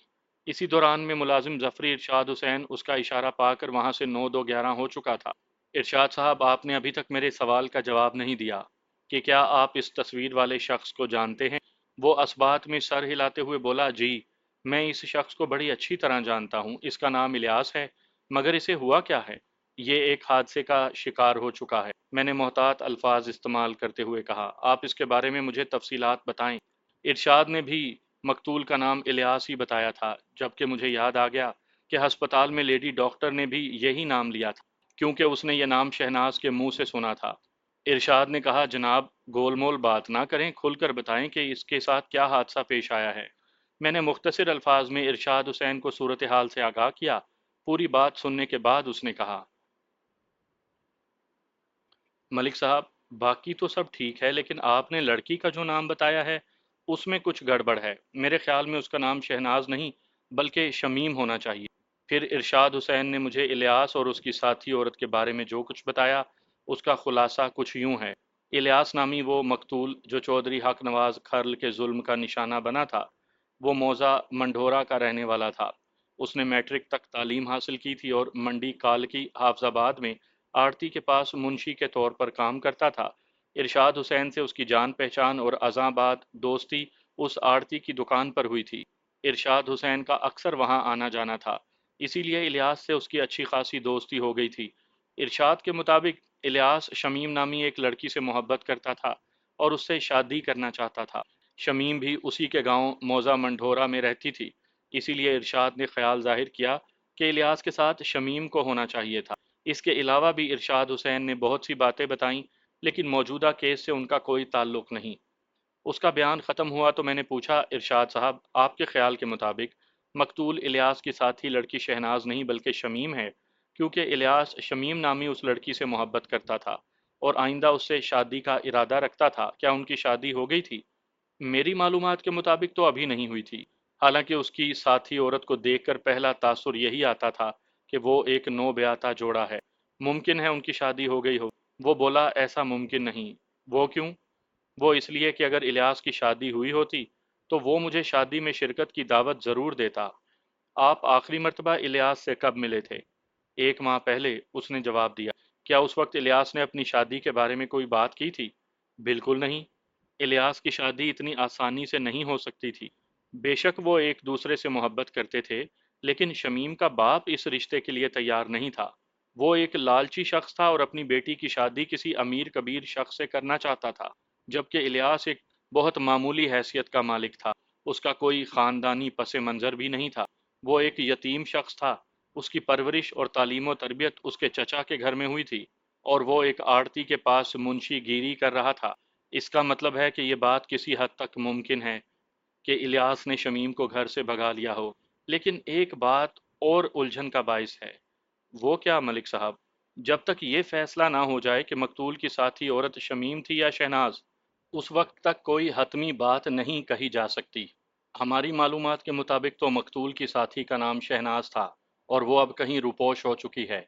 اسی دوران میں ملازم ظفری ارشاد حسین اس کا اشارہ پا کر وہاں سے 9 2 11 ہو چکا تھا۔ ارشاد صاحب آپ نے ابھی تک میرے سوال کا جواب نہیں دیا۔ کہ کیا آپ اس تصویر والے شخص کو جانتے ہیں؟ وہ اسبات میں سر ہلاتے ہوئے بولا، جی میں اس شخص کو بڑی اچھی طرح جانتا ہوں، اس کا نام الیاس ہے، مگر اسے ہوا کیا ہے؟ یہ ایک حادثے کا شکار ہو چکا ہے۔ میں نے محتاط الفاظ استعمال کرتے ہوئے کہا، آپ اس کے بارے میں مجھے تفصیلات بتائیں۔ ارشاد نے بھی مقتول کا نام الیاس ہی بتایا تھا، جبکہ مجھے یاد آ گیا کہ ہسپتال میں لیڈی ڈاکٹر نے بھی یہی نام لیا تھا، کیونکہ اس نے یہ نام شہناز کے منہ سے سنا تھا۔ ارشاد نے کہا، جناب گول مول بات نہ کریں، کھل کر بتائیں کہ اس کے ساتھ کیا حادثہ پیش آیا ہے۔ میں نے مختصر الفاظ میں ارشاد حسین کو صورتحال سے آگاہ کیا۔ پوری بات سننے کے بعد اس نے کہا، ملک صاحب باقی تو سب ٹھیک ہے، لیکن آپ نے لڑکی کا جو نام بتایا ہے اس میں کچھ گڑبڑ ہے۔ میرے خیال میں اس کا نام شہناز نہیں بلکہ شمیم ہونا چاہیے۔ پھر ارشاد حسین نے مجھے الیاس اور اس کی ساتھی عورت کے بارے میں جو کچھ بتایا اس کا خلاصہ کچھ یوں ہے۔ الیاس نامی وہ مقتول جو چودھری حق نواز کھرل کے ظلم کا نشانہ بنا تھا، وہ موضع منڈھورا کا رہنے والا تھا۔ اس نے میٹرک تک تعلیم حاصل کی تھی اور منڈی کالکی حافظ آباد میں آڑتی کے پاس منشی کے طور پر کام کرتا تھا۔ ارشاد حسین سے اس کی جان پہچان اور ازاں بعد دوستی اس آڑتی کی دکان پر ہوئی تھی۔ ارشاد حسین کا اکثر وہاں آنا جانا تھا، اسی لیے الیاس سے اس کی اچھی خاصی دوستی ہو گئی تھی۔ ارشاد کے مطابق الیاس شمیم نامی ایک لڑکی سے محبت کرتا تھا اور اس سے شادی کرنا چاہتا تھا۔ شمیم بھی اسی کے گاؤں موزہ منڈھورا میں رہتی تھی، اسی لیے ارشاد نے خیال ظاہر کیا کہ الیاس کے ساتھ شمیم کو ہونا چاہیے تھا۔ اس کے علاوہ بھی ارشاد حسین نے بہت سی باتیں بتائیں، لیکن موجودہ کیس سے ان کا کوئی تعلق نہیں۔ اس کا بیان ختم ہوا تو میں نے پوچھا، ارشاد صاحب آپ کے خیال کے مطابق مقتول الیاس کی ساتھی لڑکی شہناز نہیں بلکہ شمیم ہے، کیونکہ الیاس شمیم نامی اس لڑکی سے محبت کرتا تھا اور آئندہ اس سے شادی کا ارادہ رکھتا تھا۔ کیا ان کی شادی ہو گئی تھی؟ میری معلومات کے مطابق تو ابھی نہیں ہوئی تھی، حالانکہ اس کی ساتھی عورت کو دیکھ کر پہلا تاثر یہی آتا تھا کہ وہ ایک نو بیاتا جوڑا ہے۔ ممکن ہے ان کی شادی ہو گئی ہو۔ وہ بولا، ایسا ممکن نہیں۔ وہ کیوں؟ وہ اس لیے کہ اگر الیاس کی شادی ہوئی ہوتی تو وہ مجھے شادی میں شرکت کی دعوت ضرور دیتا۔ آپ آخری مرتبہ الیاس سے کب ملے تھے؟ 1 ماہ پہلے، اس نے جواب دیا۔ کیا اس وقت الیاس نے اپنی شادی کے بارے میں کوئی بات کی تھی؟ بالکل نہیں۔ الیاس کی شادی اتنی آسانی سے نہیں ہو سکتی تھی۔ بے شک وہ ایک دوسرے سے محبت کرتے تھے، لیکن شمیم کا باپ اس رشتے کے لیے تیار نہیں تھا۔ وہ ایک لالچی شخص تھا اور اپنی بیٹی کی شادی کسی امیر کبیر شخص سے کرنا چاہتا تھا، جبکہ الیاس ایک بہت معمولی حیثیت کا مالک تھا۔ اس کا کوئی خاندانی پس منظر بھی نہیں تھا۔ وہ ایک یتیم شخص تھا۔ اس کی پرورش اور تعلیم و تربیت اس کے چچا کے گھر میں ہوئی تھی، اور وہ ایک آڑتی کے پاس منشی گیری کر رہا تھا۔ اس کا مطلب ہے کہ یہ بات کسی حد تک ممکن ہے کہ الیاس نے شمیم کو گھر سے بھگا لیا ہو، لیکن ایک بات اور الجھن کا باعث ہے۔ وہ کیا ملک صاحب؟ جب تک یہ فیصلہ نہ ہو جائے کہ مقتول کی ساتھی عورت شمیم تھی یا شہناز، اس وقت تک کوئی حتمی بات نہیں کہی جا سکتی۔ ہماری معلومات کے مطابق تو مقتول کی ساتھی کا نام شہناز تھا اور وہ اب کہیں روپوش ہو چکی ہے۔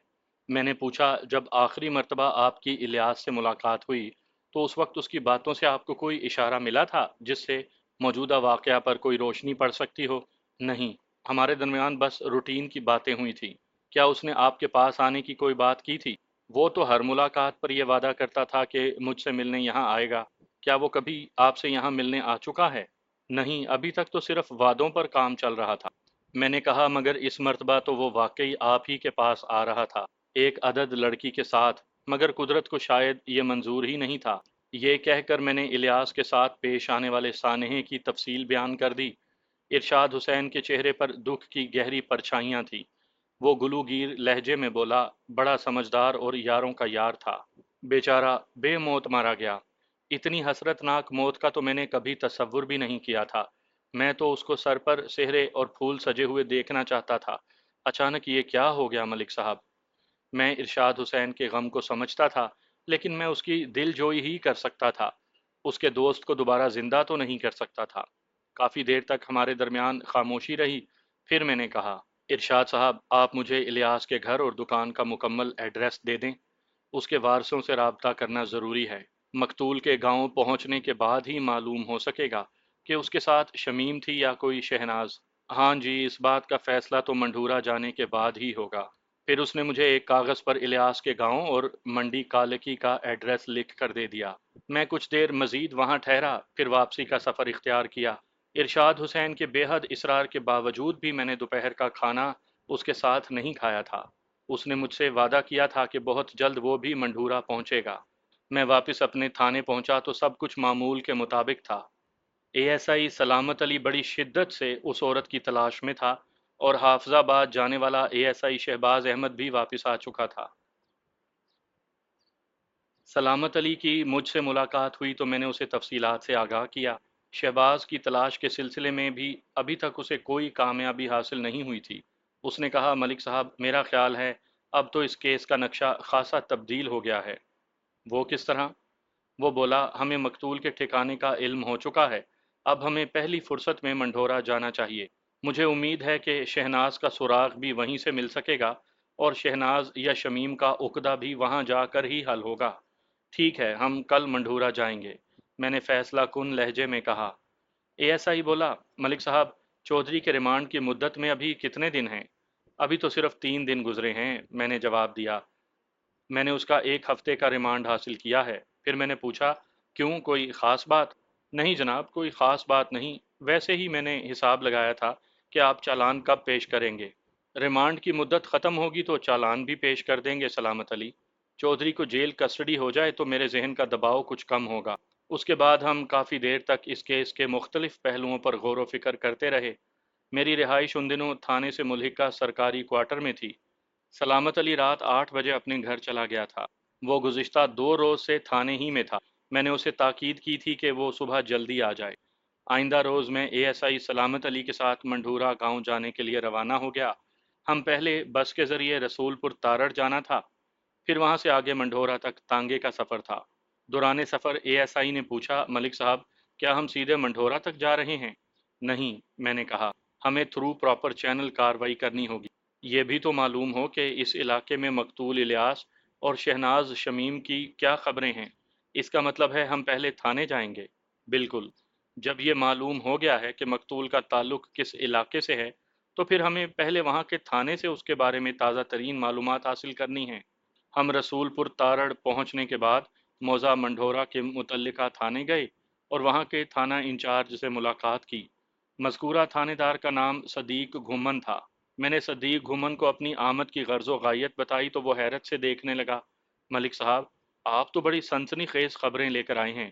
میں نے پوچھا، جب آخری مرتبہ آپ کی الیاس سے ملاقات ہوئی تو اس وقت اس کی باتوں سے آپ کو کوئی اشارہ ملا تھا جس سے موجودہ واقعہ پر کوئی روشنی پڑ سکتی ہو؟ نہیں، ہمارے درمیان بس روٹین کی باتیں ہوئی تھی۔ کیا اس نے آپ کے پاس آنے کی کوئی بات کی تھی؟ وہ تو ہر ملاقات پر یہ وعدہ کرتا تھا کہ مجھ سے ملنے یہاں آئے گا۔ کیا وہ کبھی آپ سے یہاں ملنے آ چکا ہے؟ نہیں، ابھی تک تو صرف وعدوں پر کام چل رہا تھا۔ میں نے کہا، مگر اس مرتبہ تو وہ واقعی آپ ہی کے پاس آ رہا تھا، ایک عدد لڑکی کے ساتھ، مگر قدرت کو شاید یہ منظور ہی نہیں تھا۔ یہ کہہ کر میں نے الیاس کے ساتھ پیش آنے والے سانحے کی تفصیل بیان کر دی۔ ارشاد حسین کے چہرے پر دکھ کی گہری پرچھائیاں تھیں۔ وہ گلوگیر لہجے میں بولا، بڑا سمجھدار اور یاروں کا یار تھا، بیچارہ بے موت مارا گیا۔ اتنی حسرت ناک موت کا تو میں نے کبھی تصور بھی نہیں کیا تھا۔ میں تو اس کو سر پر سہرے اور پھول سجے ہوئے دیکھنا چاہتا تھا۔ اچانک یہ کیا ہو گیا ملک صاحب؟ میں ارشاد حسین کے غم کو سمجھتا تھا، لیکن میں اس کی دل جوئی ہی کر سکتا تھا، اس کے دوست کو دوبارہ زندہ تو نہیں کر سکتا تھا۔ کافی دیر تک ہمارے درمیان خاموشی رہی، پھر میں نے کہا، ارشاد صاحب آپ مجھے الیاس کے گھر اور دکان کا مکمل ایڈریس دے دیں، اس کے وارثوں سے رابطہ کرنا ضروری ہے۔ مقتول کے گاؤں پہنچنے کے بعد ہی معلوم ہو سکے گا کہ اس کے ساتھ شمیم تھی یا کوئی شہناز۔ ہاں جی، اس بات کا فیصلہ تو منڈھورا جانے کے بعد ہی ہوگا۔ پھر اس نے مجھے ایک کاغذ پر الیاس کے گاؤں اور منڈی کالکی کا ایڈریس لکھ کر دے دیا۔ میں کچھ دیر مزید وہاں ٹھہرا، پھر واپسی کا سفر اختیار کیا۔ ارشاد حسین کے بے حد اصرار کے باوجود بھی میں نے دوپہر کا کھانا اس کے ساتھ نہیں کھایا تھا۔ اس نے مجھ سے وعدہ کیا تھا کہ بہت جلد وہ بھی منڈھورا پہنچے گا۔ میں واپس اپنے تھانے پہنچا تو سب کچھ معمول کے مطابق تھا۔ اے ایس آئی سلامت علی بڑی شدت سے اس عورت کی تلاش میں تھا، اور حافظ آباد جانے والا A S I Shahbaz Ahmed بھی واپس آ چکا تھا۔ سلامت علی کی مجھ سے ملاقات ہوئی تو میں نے اسے تفصیلات سے آگاہ کیا۔ شہباز کی تلاش کے سلسلے میں بھی ابھی تک اسے کوئی کامیابی حاصل نہیں ہوئی تھی۔ اس نے کہا، ملک صاحب، میرا خیال ہے اب تو اس کیس کا نقشہ خاصا تبدیل ہو گیا ہے۔ وہ کس طرح؟ وہ بولا، ہمیں مقتول کے ٹھکانے کا علم ہو چکا ہے، اب ہمیں پہلی فرصت میں منڈھورا جانا چاہیے۔ مجھے امید ہے کہ شہناز کا سراغ بھی وہیں سے مل سکے گا، اور شہناز یا شمیم کا عقدہ بھی وہاں جا کر ہی حل ہوگا۔ ٹھیک ہے، ہم کل منڈھورا جائیں گے، میں نے فیصلہ کن لہجے میں کہا۔ اے ایس آئی بولا، ملک صاحب، چودھری کے ریمانڈ کی مدت میں ابھی کتنے دن ہیں؟ ابھی تو صرف 3 دن گزرے ہیں، میں نے جواب دیا۔ میں نے اس کا 1 ہفتے کا ریمانڈ حاصل کیا ہے۔ پھر میں نے پوچھا، کیوں، کوئی خاص بات؟ نہیں جناب، کوئی خاص بات نہیں، ویسے ہی میں نے حساب لگایا تھا کہ آپ چالان کب پیش کریں گے۔ ریمانڈ کی مدت ختم ہوگی تو چالان بھی پیش کر دیں گے سلامت علی۔ چودھری کو جیل کسٹڈی ہو جائے تو میرے ذہن کا دباؤ کچھ کم ہوگا۔ اس کے بعد ہم کافی دیر تک اس کیس کے مختلف پہلوؤں پر غور و فکر کرتے رہے۔ میری رہائش ان دنوں تھانے سے ملحقہ سرکاری کوارٹر میں تھی۔ سلامت علی رات 8 بجے اپنے گھر چلا گیا تھا۔ وہ گزشتہ 2 روز سے تھانے ہی میں تھا۔ میں نے اسے تاکید کی تھی کہ وہ صبح جلدی آ جائے۔ آئندہ روز میں اے ایس آئی سلامت علی کے ساتھ منڈھورا گاؤں جانے کے لیے روانہ ہو گیا۔ ہم پہلے بس کے ذریعے رسول پور تارڑ جانا تھا، پھر وہاں سے آگے منڈھورا تک تانگے کا سفر تھا۔ دوران سفر اے ایس آئی نے پوچھا، ملک صاحب، کیا ہم سیدھے منڈھورا تک جا رہے ہیں؟ نہیں، میں نے کہا، ہمیں تھرو پراپر چینل کاروائی کرنی ہوگی۔ یہ بھی تو معلوم ہو کہ اس علاقے میں مقتول الیاس اور شہناز شمیم کی کیا خبریں ہیں۔ اس کا مطلب ہے ہم پہلے تھانے جائیں گے؟ بالکل۔ جب یہ معلوم ہو گیا ہے کہ مقتول کا تعلق کس علاقے سے ہے، تو پھر ہمیں پہلے وہاں کے تھانے سے اس کے بارے میں تازہ ترین معلومات حاصل کرنی ہیں۔ ہم رسول پور تارڑ پہنچنے کے بعد موضع منڈھورا کے متعلقہ تھانے گئے اور وہاں کے تھانہ انچارج سے ملاقات کی۔ مذکورہ تھانے دار کا نام صدیق گھمن تھا۔ میں نے صدیق گھمن کو اپنی آمد کی غرض و غایت بتائی تو وہ حیرت سے دیکھنے لگا۔ ملک صاحب، آپ تو بڑی سنسنی خیز خبریں لے کر آئے ہیں،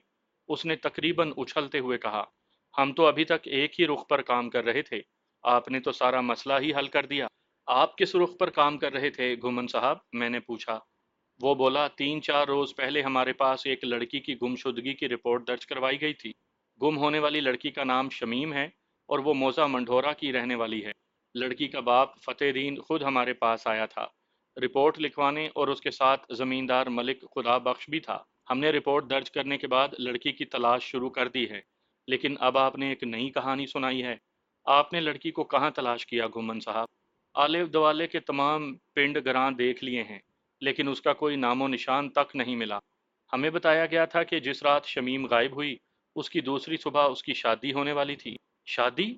اس نے تقریباً اچھلتے ہوئے کہا۔ ہم تو ابھی تک ایک ہی رخ پر کام کر رہے تھے، آپ نے تو سارا مسئلہ ہی حل کر دیا۔ آپ کس رخ پر کام کر رہے تھے گھمن صاحب؟ میں نے پوچھا۔ وہ بولا، 3 4 روز پہلے ہمارے پاس ایک لڑکی کی گمشدگی کی رپورٹ درج کروائی گئی تھی۔ گم ہونے والی لڑکی کا نام شمیم ہے اور وہ موضع منڈھورا کی رہنے والی ہے۔ لڑکی کا باپ فتح دین خود ہمارے پاس آیا تھا رپورٹ لکھوانے، اور اس کے ساتھ زمیندار ملک خدا بخش بھی تھا۔ ہم نے رپورٹ درج کرنے کے بعد لڑکی کی تلاش شروع کر دی ہے، لیکن اب آپ نے ایک نئی کہانی سنائی ہے۔ آپ نے لڑکی کو کہاں تلاش کیا گھمن صاحب؟ آلے دوالے کے تمام پنڈ گراں دیکھ لیے ہیں، لیکن اس کا کوئی نام و نشان تک نہیں ملا۔ ہمیں بتایا گیا تھا کہ جس رات شمیم غائب ہوئی، اس کی دوسری صبح اس کی شادی ہونے والی تھی۔ شادی؟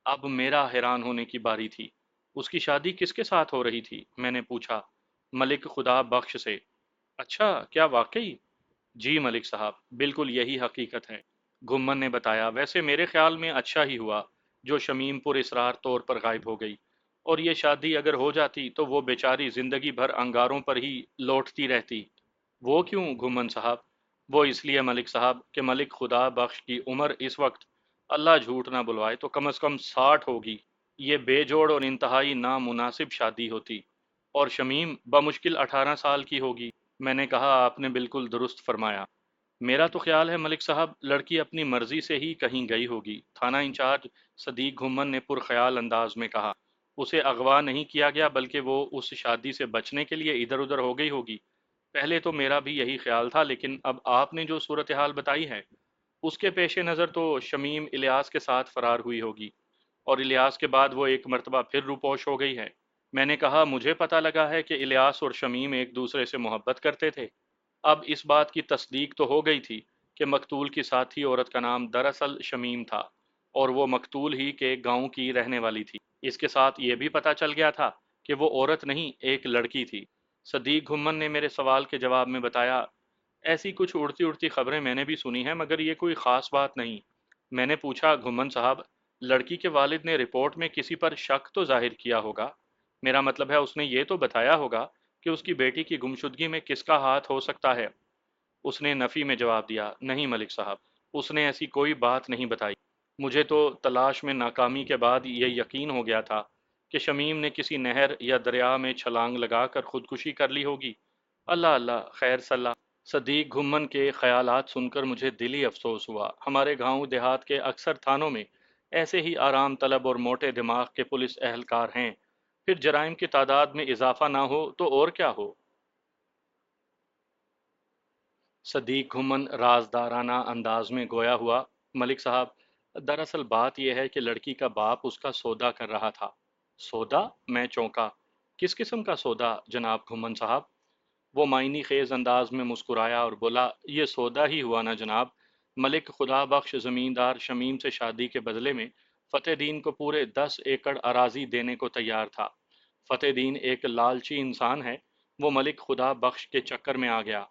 اب میرا حیران ہونے کی باری تھی۔ اس کی شادی کس کے ساتھ ہو رہی تھی؟ میں نے پوچھا۔ ملک خدا بخش سے۔ اچھا، کیا واقعی؟ جی ملک صاحب، بالکل یہی حقیقت ہے، گھمن نے بتایا۔ ویسے میرے خیال میں اچھا ہی ہوا جو شمیم پر اصرار طور پر غائب ہو گئی، اور یہ شادی اگر ہو جاتی تو وہ بیچاری زندگی بھر انگاروں پر ہی لوٹتی رہتی۔ وہ کیوں گھمن صاحب؟ وہ اس لیے ملک صاحب کہ ملک خدا بخش کی عمر اس وقت، اللہ جھوٹ نہ بلوائے، تو کم از کم 60 ہوگی۔ یہ بے جوڑ اور انتہائی نامناسب شادی ہوتی، اور شمیم بمشکل 18 سال کی ہوگی۔ میں نے کہا، آپ نے بالکل درست فرمایا۔ میرا تو خیال ہے ملک صاحب لڑکی اپنی مرضی سے ہی کہیں گئی ہوگی، تھانہ انچارج صدیق گھمن نے پرخیال انداز میں کہا۔ اسے اغوا نہیں کیا گیا، بلکہ وہ اس شادی سے بچنے کے لیے ادھر ادھر ہو گئی ہوگی۔ پہلے تو میرا بھی یہی خیال تھا، لیکن اب آپ نے جو صورتحال بتائی ہے، اس کے پیش نظر تو شمیم الیاس کے ساتھ فرار ہوئی ہوگی، اور الیاس کے بعد وہ ایک مرتبہ پھر روپوش ہو گئی ہے۔ میں نے کہا، مجھے پتہ لگا ہے کہ الیاس اور شمیم ایک دوسرے سے محبت کرتے تھے۔ اب اس بات کی تصدیق تو ہو گئی تھی کہ مقتول کی ساتھی عورت کا نام دراصل شمیم تھا، اور وہ مقتول ہی کے گاؤں کی رہنے والی تھی۔ اس کے ساتھ یہ بھی پتہ چل گیا تھا کہ وہ عورت نہیں، ایک لڑکی تھی۔ صدیق گھمن نے میرے سوال کے جواب میں بتایا، ایسی کچھ اڑتی اڑتی خبریں میں نے بھی سنی ہیں مگر یہ کوئی خاص بات نہیں۔ میں نے پوچھا گھمن صاحب، لڑکی کے والد نے رپورٹ میں کسی پر شک تو ظاہر کیا ہوگا؟ میرا مطلب ہے اس نے یہ تو بتایا ہوگا کہ اس کی بیٹی کی گمشدگی میں کس کا ہاتھ ہو سکتا ہے؟ اس نے نفی میں جواب دیا، نہیں ملک صاحب، اس نے ایسی کوئی بات نہیں بتائی۔ مجھے تو تلاش میں ناکامی کے بعد یہ یقین ہو گیا تھا کہ شمیم نے کسی نہر یا دریا میں چھلانگ لگا کر خودکشی کر لی ہوگی۔ اللہ اللہ، خیر صلاح۔ صدیق گھمن کے خیالات سن کر مجھے دلی افسوس ہوا۔ ہمارے گاؤں دیہات کے اکثر تھانوں میں ایسے ہی آرام طلب اور موٹے دماغ کے پولیس اہلکار ہیں، پھر جرائم کی تعداد میں اضافہ نہ ہو تو اور کیا ہو؟ صدیق گھمن رازدارانہ انداز میں گویا ہوا، ملک صاحب، دراصل بات یہ ہے کہ لڑکی کا باپ اس کا سودا کر رہا تھا۔ سودا؟ میں چونکا۔ کس قسم کا سودا جناب گھمن صاحب؟ وہ معنی خیز انداز میں مسکرایا اور بولا، یہ سودا ہی ہوا نا جناب۔ ملک خدا بخش زمیندار شمیم سے شادی کے بدلے میں فتح دین کو پورے 10 ایکڑ اراضی دینے کو تیار تھا۔ فتح دین ایک لالچی انسان ہے، وہ ملک خدا بخش کے چکر میں آ گیا۔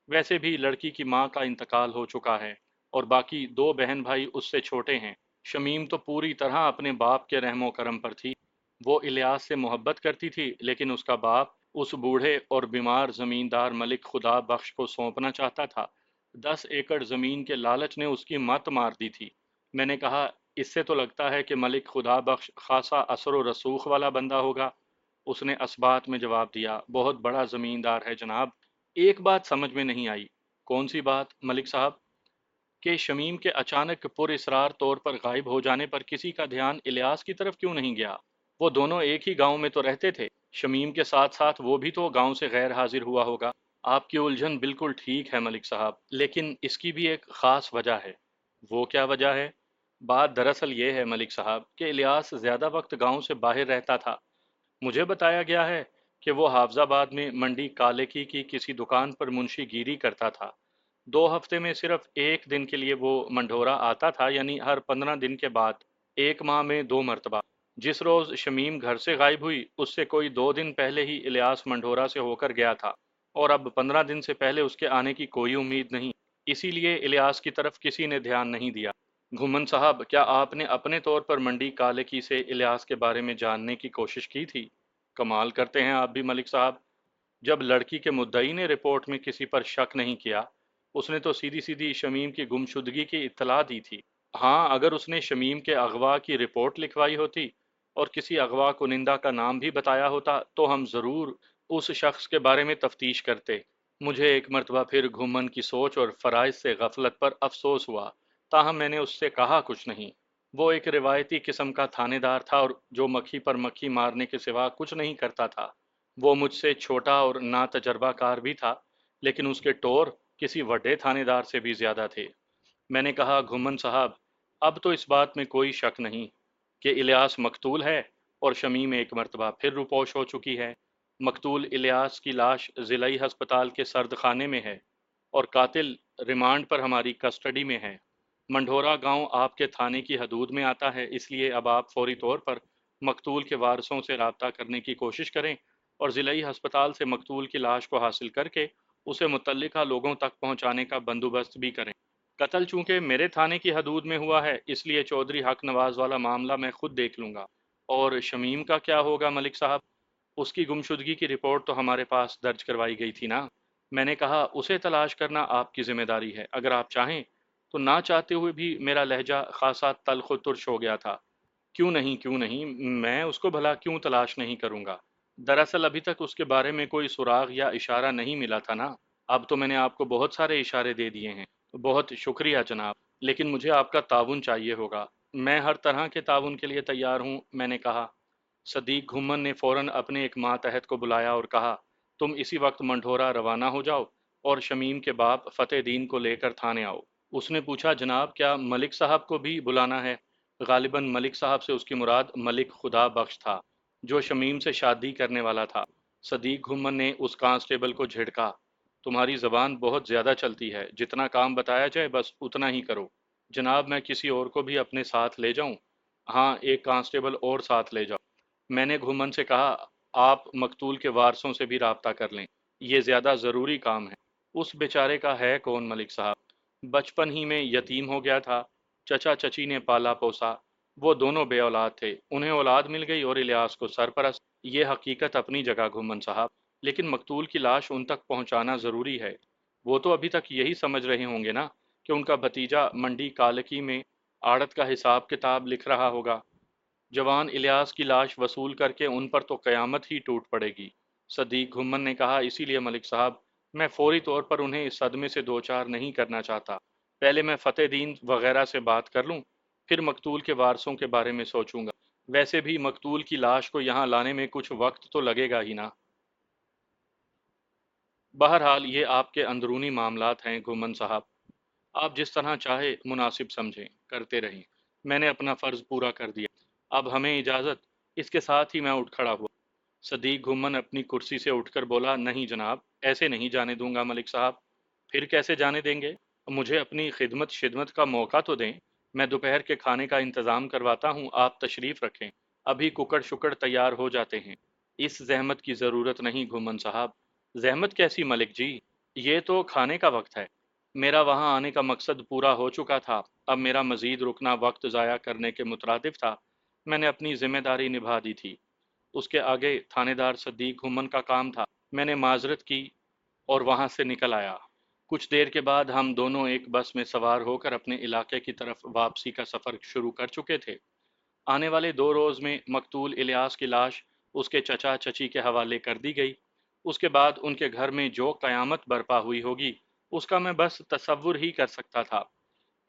ویسے بھی لڑکی کی ماں کا انتقال ہو چکا ہے اور باقی دو بہن بھائی اس سے چھوٹے ہیں۔ شمیم تو پوری طرح اپنے باپ کے رحم و کرم پر تھی۔ وہ الیاس سے محبت کرتی تھی لیکن اس کا باپ اس بوڑھے اور بیمار زمیندار ملک خدا بخش کو سونپنا چاہتا تھا۔ 10 ایکڑ زمین کے لالچ نے اس کی مت مار دی تھی۔ میں نے کہا، اس سے تو لگتا ہے کہ ملک خدا بخش خاصا اثر و رسوخ والا بندہ ہوگا۔ اس نے اسبات میں جواب دیا، بہت بڑا زمیندار ہے جناب۔ ایک بات سمجھ میں نہیں آئی۔ کون سی بات ملک صاحب؟ کہ شمیم کے اچانک پر اسرار طور پر غائب ہو جانے پر کسی کا دھیان الیاس کی طرف کیوں نہیں گیا؟ وہ دونوں ایک ہی گاؤں میں تو رہتے تھے۔ شمیم کے ساتھ ساتھ وہ بھی تو گاؤں سے غیر حاضر ہوا ہوگا۔ آپ کی الجھن بالکل ٹھیک ہے ملک صاحب، لیکن اس کی بھی ایک خاص وجہ ہے۔ وہ کیا وجہ ہے؟ بات دراصل یہ ہے ملک صاحب کہ الیاس زیادہ وقت گاؤں سے باہر رہتا تھا۔ مجھے بتایا گیا ہے کہ وہ حافظ آباد میں منڈی کالکی کی کسی دکان پر منشی گیری کرتا تھا۔ 2 ہفتے میں صرف ایک دن کے لیے وہ منڈھورا آتا تھا، یعنی ہر 15 دن کے بعد، ایک ماہ میں 2 مرتبہ۔ جس روز شمیم گھر سے غائب ہوئی اس سے کوئی 2 دن پہلے ہی الیاس منڈھورا سے ہو کر گیا تھا، اور اب 15 دن سے پہلے اس کے آنے کی کوئی امید نہیں۔ اسی لیے الیاس کی طرف کسی نے دھیان نہیں دیا۔ گھمن صاحب، کیا آپ نے اپنے طور پر منڈی کالکی سے الیاس کے بارے میں جاننے کی کوشش کی تھی؟ کمال کرتے ہیں آپ بھی ملک صاحب۔ جب لڑکی کے مدعی نے رپورٹ میں کسی پر شک نہیں کیا، اس نے تو سیدھی سیدھی شمیم کی گمشدگی کی اطلاع دی تھی۔ ہاں، اگر اس نے شمیم کے اغوا کی رپورٹ لکھوائی ہوتی اور کسی اغوا کنندہ کا نام بھی بتایا ہوتا تو ہم ضرور اس شخص کے بارے میں تفتیش کرتے۔ مجھے ایک مرتبہ پھر گھومن کی سوچ اور فرائض سے غفلت پر افسوس ہوا، تاہم میں نے اس سے کہا کچھ نہیں۔ وہ ایک روایتی قسم کا تھانے دار تھا اور جو مکھی پر مکھی مارنے کے سوا کچھ نہیں کرتا تھا۔ وہ مجھ سے چھوٹا اور نا تجربہ کار بھی تھا، لیکن اس کے ٹور کسی وڈے تھانے دار سے بھی زیادہ تھے۔ میں نے کہا، گھمن صاحب، اب تو اس بات میں کوئی شک نہیں کہ الیاس مقتول ہے اور شمیم ایک مرتبہ پھر روپوش ہو چکی ہے۔ مقتول الیاس کی لاش ضلعی ہسپتال کے سرد خانے میں ہے اور قاتل ریمانڈ پر ہماری کسٹڈی میں ہے۔ منڈھورا گاؤں آپ کے تھانے کی حدود میں آتا ہے، اس لیے اب آپ فوری طور پر مقتول کے وارثوں سے رابطہ کرنے کی کوشش کریں اور ضلعی ہسپتال سے مقتول کی لاش کو حاصل کر کے اسے متعلقہ لوگوں تک پہنچانے کا بندوبست بھی کریں۔ قتل چونکہ میرے تھانے کی حدود میں ہوا ہے، اس لیے چودھری حق نواز والا معاملہ میں خود دیکھ لوں گا۔ اور شمیم کا کیا ہوگا ملک صاحب؟ اس کی گمشدگی کی رپورٹ تو ہمارے پاس درج کروائی گئی تھی نا؟ میں نے کہا، اسے تلاش کرنا آپ کی ذمہ داری ہے، اگر آپ چاہیں تو۔ نہ چاہتے ہوئے بھی میرا لہجہ خاصا تلخ و ترش ہو گیا تھا۔ کیوں نہیں، کیوں نہیں، میں اس کو بھلا کیوں تلاش نہیں کروں گا؟ دراصل ابھی تک اس کے بارے میں کوئی سراغ یا اشارہ نہیں ملا تھا نا۔ اب تو میں نے آپ کو بہت سارے اشارے دے دیے ہیں۔ بہت شکریہ جناب، لیکن مجھے آپ کا تعاون چاہیے ہوگا۔ میں ہر طرح کے تعاون کے لیے تیار ہوں، میں نے کہا۔ صدیق گھمن نے فوراً اپنے ایک ماتحت کو بلایا اور کہا، تم اسی وقت منڈھورا روانہ ہو جاؤ اور شمیم کے باپ فتح دین کو لے کر تھانے آؤ۔ اس نے پوچھا، جناب کیا ملک صاحب کو بھی بلانا ہے؟ غالباً ملک صاحب سے اس کی مراد ملک خدا بخش تھا، جو شمیم سے شادی کرنے والا تھا۔ صدیق گھمن نے اس کانسٹیبل کو جھڑکا، تمہاری زبان بہت زیادہ چلتی ہے، جتنا کام بتایا جائے بس اتنا ہی کرو۔ جناب میں کسی اور کو بھی اپنے ساتھ لے جاؤں؟ ہاں، ایک کانسٹیبل اور ساتھ لے جاؤ۔ میں نے گھومن سے کہا، آپ مقتول کے وارثوں سے بھی رابطہ کر لیں، یہ زیادہ ضروری کام ہے۔ اس بیچارے کا ہے کون ملک صاحب؟ بچپن ہی میں یتیم ہو گیا تھا، چچا چچی نے پالا پوسا، وہ دونوں بے اولاد تھے، انہیں اولاد مل گئی اور الیاس کو سرپرست۔ یہ حقیقت اپنی جگہ گھومن صاحب، لیکن مقتول کی لاش ان تک پہنچانا ضروری ہے۔ وہ تو ابھی تک یہی سمجھ رہے ہوں گے نا کہ ان کا بھتیجا منڈی کالکی میں آڑت کا حساب کتاب لکھ رہا ہوگا۔ جوان الیاس کی لاش وصول کر کے ان پر تو قیامت ہی ٹوٹ پڑے گی۔ صدیق گھمن نے کہا، اسی لیے ملک صاحب میں فوری طور پر انہیں اس صدمے سے دوچار نہیں کرنا چاہتا۔ پہلے میں فتح دین وغیرہ سے بات کر لوں، پھر مقتول کے وارثوں کے بارے میں سوچوں گا۔ ویسے بھی مقتول کی لاش کو یہاں لانے میں کچھ وقت تو لگے گا ہی نا۔ بہرحال یہ آپ کے اندرونی معاملات ہیں گھمن صاحب، آپ جس طرح چاہے مناسب سمجھیں کرتے رہیں، میں نے اپنا فرض پورا کر دیا، اب ہمیں اجازت۔ اس کے ساتھ ہی میں اٹھ کھڑا ہوا۔ صدیق گھمن اپنی کرسی سے اٹھ کر بولا، نہیں جناب، ایسے نہیں جانے دوں گا ملک صاحب۔ پھر کیسے جانے دیں گے؟ مجھے اپنی خدمت شدمت کا موقع تو دیں، میں دوپہر کے کھانے کا انتظام کرواتا ہوں، آپ تشریف رکھیں، ابھی ککڑ شکڑ تیار ہو جاتے ہیں۔ اس زحمت کی ضرورت نہیں گھمن صاحب۔ زحمت کیسی ملک جی، یہ تو کھانے کا وقت ہے۔ میرا وہاں آنے کا مقصد پورا ہو چکا تھا، اب میرا مزید رکنا وقت ضائع کرنے کے مترادف تھا۔ میں نے اپنی ذمہ داری نبھا دی تھی۔ اس کے آگے تھانے دار صدیق گھمن کا کام تھا۔ میں نے معذرت کی اور وہاں سے نکل آیا۔ کچھ دیر کے بعد ہم دونوں ایک بس میں سوار ہو کر اپنے علاقے کی طرف واپسی کا سفر شروع کر چکے تھے۔ آنے والے 2 روز میں مقتول الیاس کی لاش اس کے چچا چچی کے حوالے کر دی گئی۔ اس کے بعد ان کے گھر میں جو قیامت برپا ہوئی ہوگی، اس کا میں بس تصور ہی کر سکتا تھا۔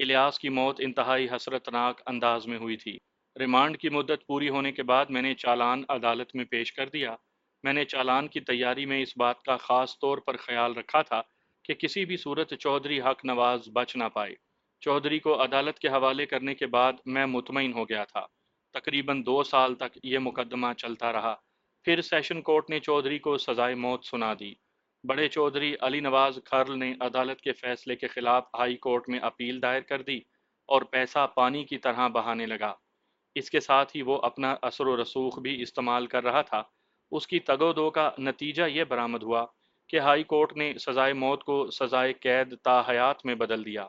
الیاس کی موت انتہائی حسرتناک انداز میں ہوئی تھی۔ ریمانڈ کی مدت پوری ہونے کے بعد میں نے چالان عدالت میں پیش کر دیا۔ میں نے چالان کی تیاری میں اس بات کا خاص طور پر خیال رکھا تھا کہ کسی بھی صورت چودھری حق نواز بچ نہ پائے۔ چودھری کو عدالت کے حوالے کرنے کے بعد میں مطمئن ہو گیا تھا۔ تقریباً 2 سال تک یہ مقدمہ چلتا رہا، پھر سیشن کورٹ نے چودھری کو سزائے موت سنا دی۔ بڑے چودھری علی نواز کھرل نے عدالت کے فیصلے کے خلاف ہائی کورٹ میں اپیل دائر کر دی اور پیسہ پانی کی طرح بہانے لگا۔ اس کے ساتھ ہی وہ اپنا اثر و رسوخ بھی استعمال کر رہا تھا۔ اس کی تگ و دو کا نتیجہ یہ برآمد ہوا کہ ہائی کورٹ نے سزائے موت کو سزائے قید تا حیات میں بدل دیا۔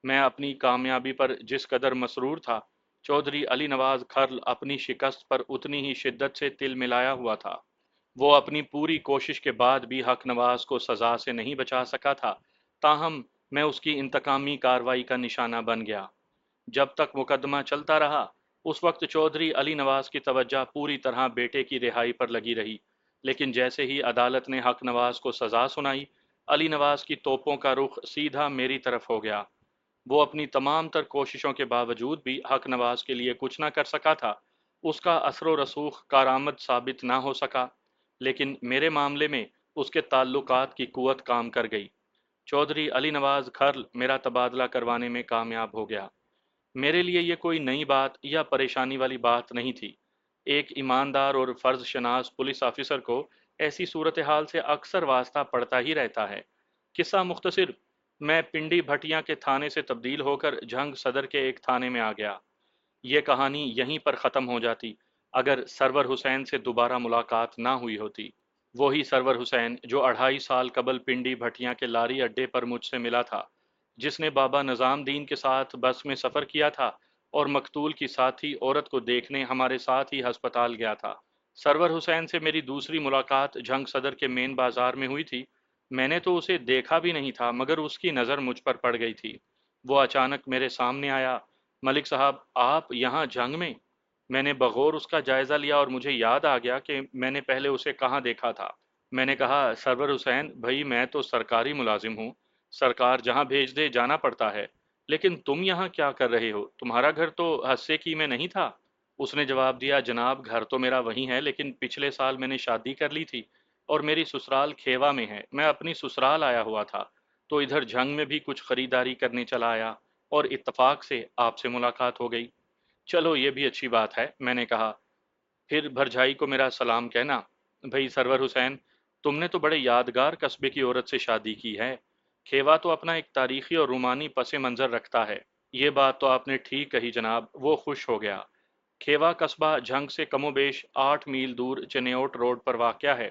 میں اپنی کامیابی پر جس قدر مسرور تھا، چودھری علی نواز کھرل اپنی شکست پر اتنی ہی شدت سے تل ملایا ہوا تھا۔ وہ اپنی پوری کوشش کے بعد بھی حق نواز کو سزا سے نہیں بچا سکا تھا، تاہم میں اس کی انتقامی کارروائی کا نشانہ بن گیا۔ جب تک مقدمہ چلتا رہا، اس وقت چودھری علی نواز کی توجہ پوری طرح بیٹے کی رہائی پر لگی رہی، لیکن جیسے ہی عدالت نے حق نواز کو سزا سنائی، علی نواز کی توپوں کا رخ سیدھا میری طرف ہو گیا۔ وہ اپنی تمام تر کوششوں کے باوجود بھی حق نواز کے لیے کچھ نہ کر سکا تھا۔ اس کا اثر و رسوخ کارآمد ثابت نہ ہو سکا، لیکن میرے معاملے میں اس کے تعلقات کی قوت کام کر گئی۔ چودھری علی نواز کھرل میرا تبادلہ کروانے میں کامیاب ہو گیا۔ میرے لیے یہ کوئی نئی بات یا پریشانی والی بات نہیں تھی۔ ایک ایماندار اور فرض شناس پولیس آفیسر کو ایسی صورتحال سے اکثر واسطہ پڑتا ہی رہتا ہے۔ قصہ مختصر، میں پنڈی بھٹیاں کے تھانے سے تبدیل ہو کر جھنگ صدر کے ایک تھانے میں آ گیا۔ یہ کہانی یہیں پر ختم ہو جاتی اگر سرور حسین سے دوبارہ ملاقات نہ ہوئی ہوتی۔ وہی سرور حسین جو 2.5 سال قبل پنڈی بھٹیاں کے لاری اڈے پر مجھ سے ملا تھا، جس نے بابا نظام دین کے ساتھ بس میں سفر کیا تھا اور مقتول کی ساتھی عورت کو دیکھنے ہمارے ساتھ ہی ہسپتال گیا تھا۔ سرور حسین سے میری دوسری ملاقات جھنگ صدر کے مین بازار میں ہوئی تھی۔ میں نے تو اسے دیکھا بھی نہیں تھا، مگر اس کی نظر مجھ پر پڑ گئی تھی۔ وہ اچانک میرے سامنے آیا، ملک صاحب آپ یہاں جنگ میں؟ میں نے بغور اس کا جائزہ لیا اور مجھے یاد آ گیا کہ میں نے پہلے اسے کہاں دیکھا تھا۔ میں نے کہا، سرور حسین بھائی میں تو سرکاری ملازم ہوں، سرکار جہاں بھیج دے جانا پڑتا ہے، لیکن تم یہاں کیا کر رہے ہو؟ تمہارا گھر تو حصے کی میں نہیں تھا؟ اس نے جواب دیا، جناب گھر تو میرا وہیں ہے، لیکن پچھلے سال میں نے شادی کر لی تھی اور میری سسرال کھیوا میں ہے، میں اپنی سسرال آیا ہوا تھا تو ادھر جھنگ میں بھی کچھ خریداری کرنے چلا آیا اور اتفاق سے آپ سے ملاقات ہو گئی۔ چلو یہ بھی اچھی بات ہے، میں نے کہا، پھر بھرجائی کو میرا سلام کہنا۔ بھئی سرور حسین، تم نے تو بڑے یادگار قصبے کی عورت سے شادی کی ہے۔ کھیوا تو اپنا ایک تاریخی اور رومانی پس منظر رکھتا ہے۔ یہ بات تو آپ نے ٹھیک کہی جناب، وہ خوش ہو گیا۔ کھیوا قصبہ جھنگ سے کم و بیش 8 میل دور چنیوٹ روڈ پر واقع ہے۔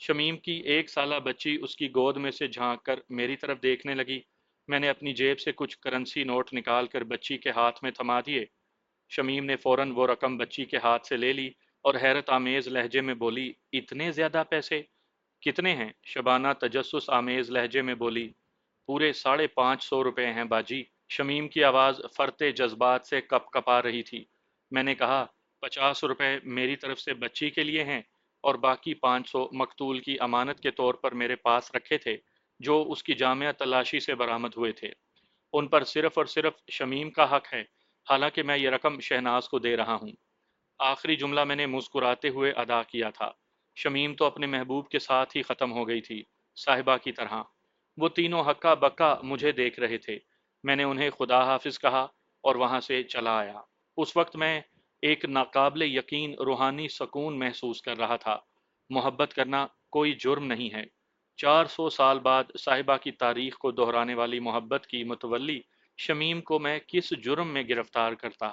شمیم کی 1 سالہ بچی اس کی گود میں سے جھانک کر میری طرف دیکھنے لگی۔ میں نے اپنی جیب سے کچھ کرنسی نوٹ نکال کر بچی کے ہاتھ میں تھما دیے۔ شمیم نے فوراً وہ رقم بچی کے ہاتھ سے لے لی اور حیرت آمیز لہجے میں بولی، اتنے زیادہ پیسے؟ کتنے ہیں؟ شبانہ تجسس آمیز لہجے میں بولی، پورے 550 روپے ہیں باجی۔ شمیم کی آواز فرتے جذبات سے کپ کپا رہی تھی۔ میں نے کہا، 50 روپے میری طرف سے بچی کے لیے ہیں اور باقی 500 مقتول کی امانت کے طور پر میرے پاس رکھے تھے، جو اس کی جامعہ تلاشی سے برآمد ہوئے تھے۔ ان پر صرف اور صرف شمیم کا حق ہے، حالانکہ میں یہ رقم شہناز کو دے رہا ہوں۔ آخری جملہ میں نے مسکراتے ہوئے ادا کیا تھا۔ شمیم تو اپنے محبوب کے ساتھ ہی ختم ہو گئی تھی، صاحبہ کی طرح۔ وہ تینوں ہکا بکا مجھے دیکھ رہے تھے۔ میں نے انہیں خدا حافظ کہا اور وہاں سے چلا آیا۔ اس وقت میں ایک ناقابل یقین روحانی سکون محسوس کر رہا تھا۔ محبت کرنا کوئی جرم نہیں ہے۔ 400 سال بعد صاحبہ کی تاریخ کو دہرانے والی محبت کی متولی شمیم کو میں کس جرم میں گرفتار کرتا؟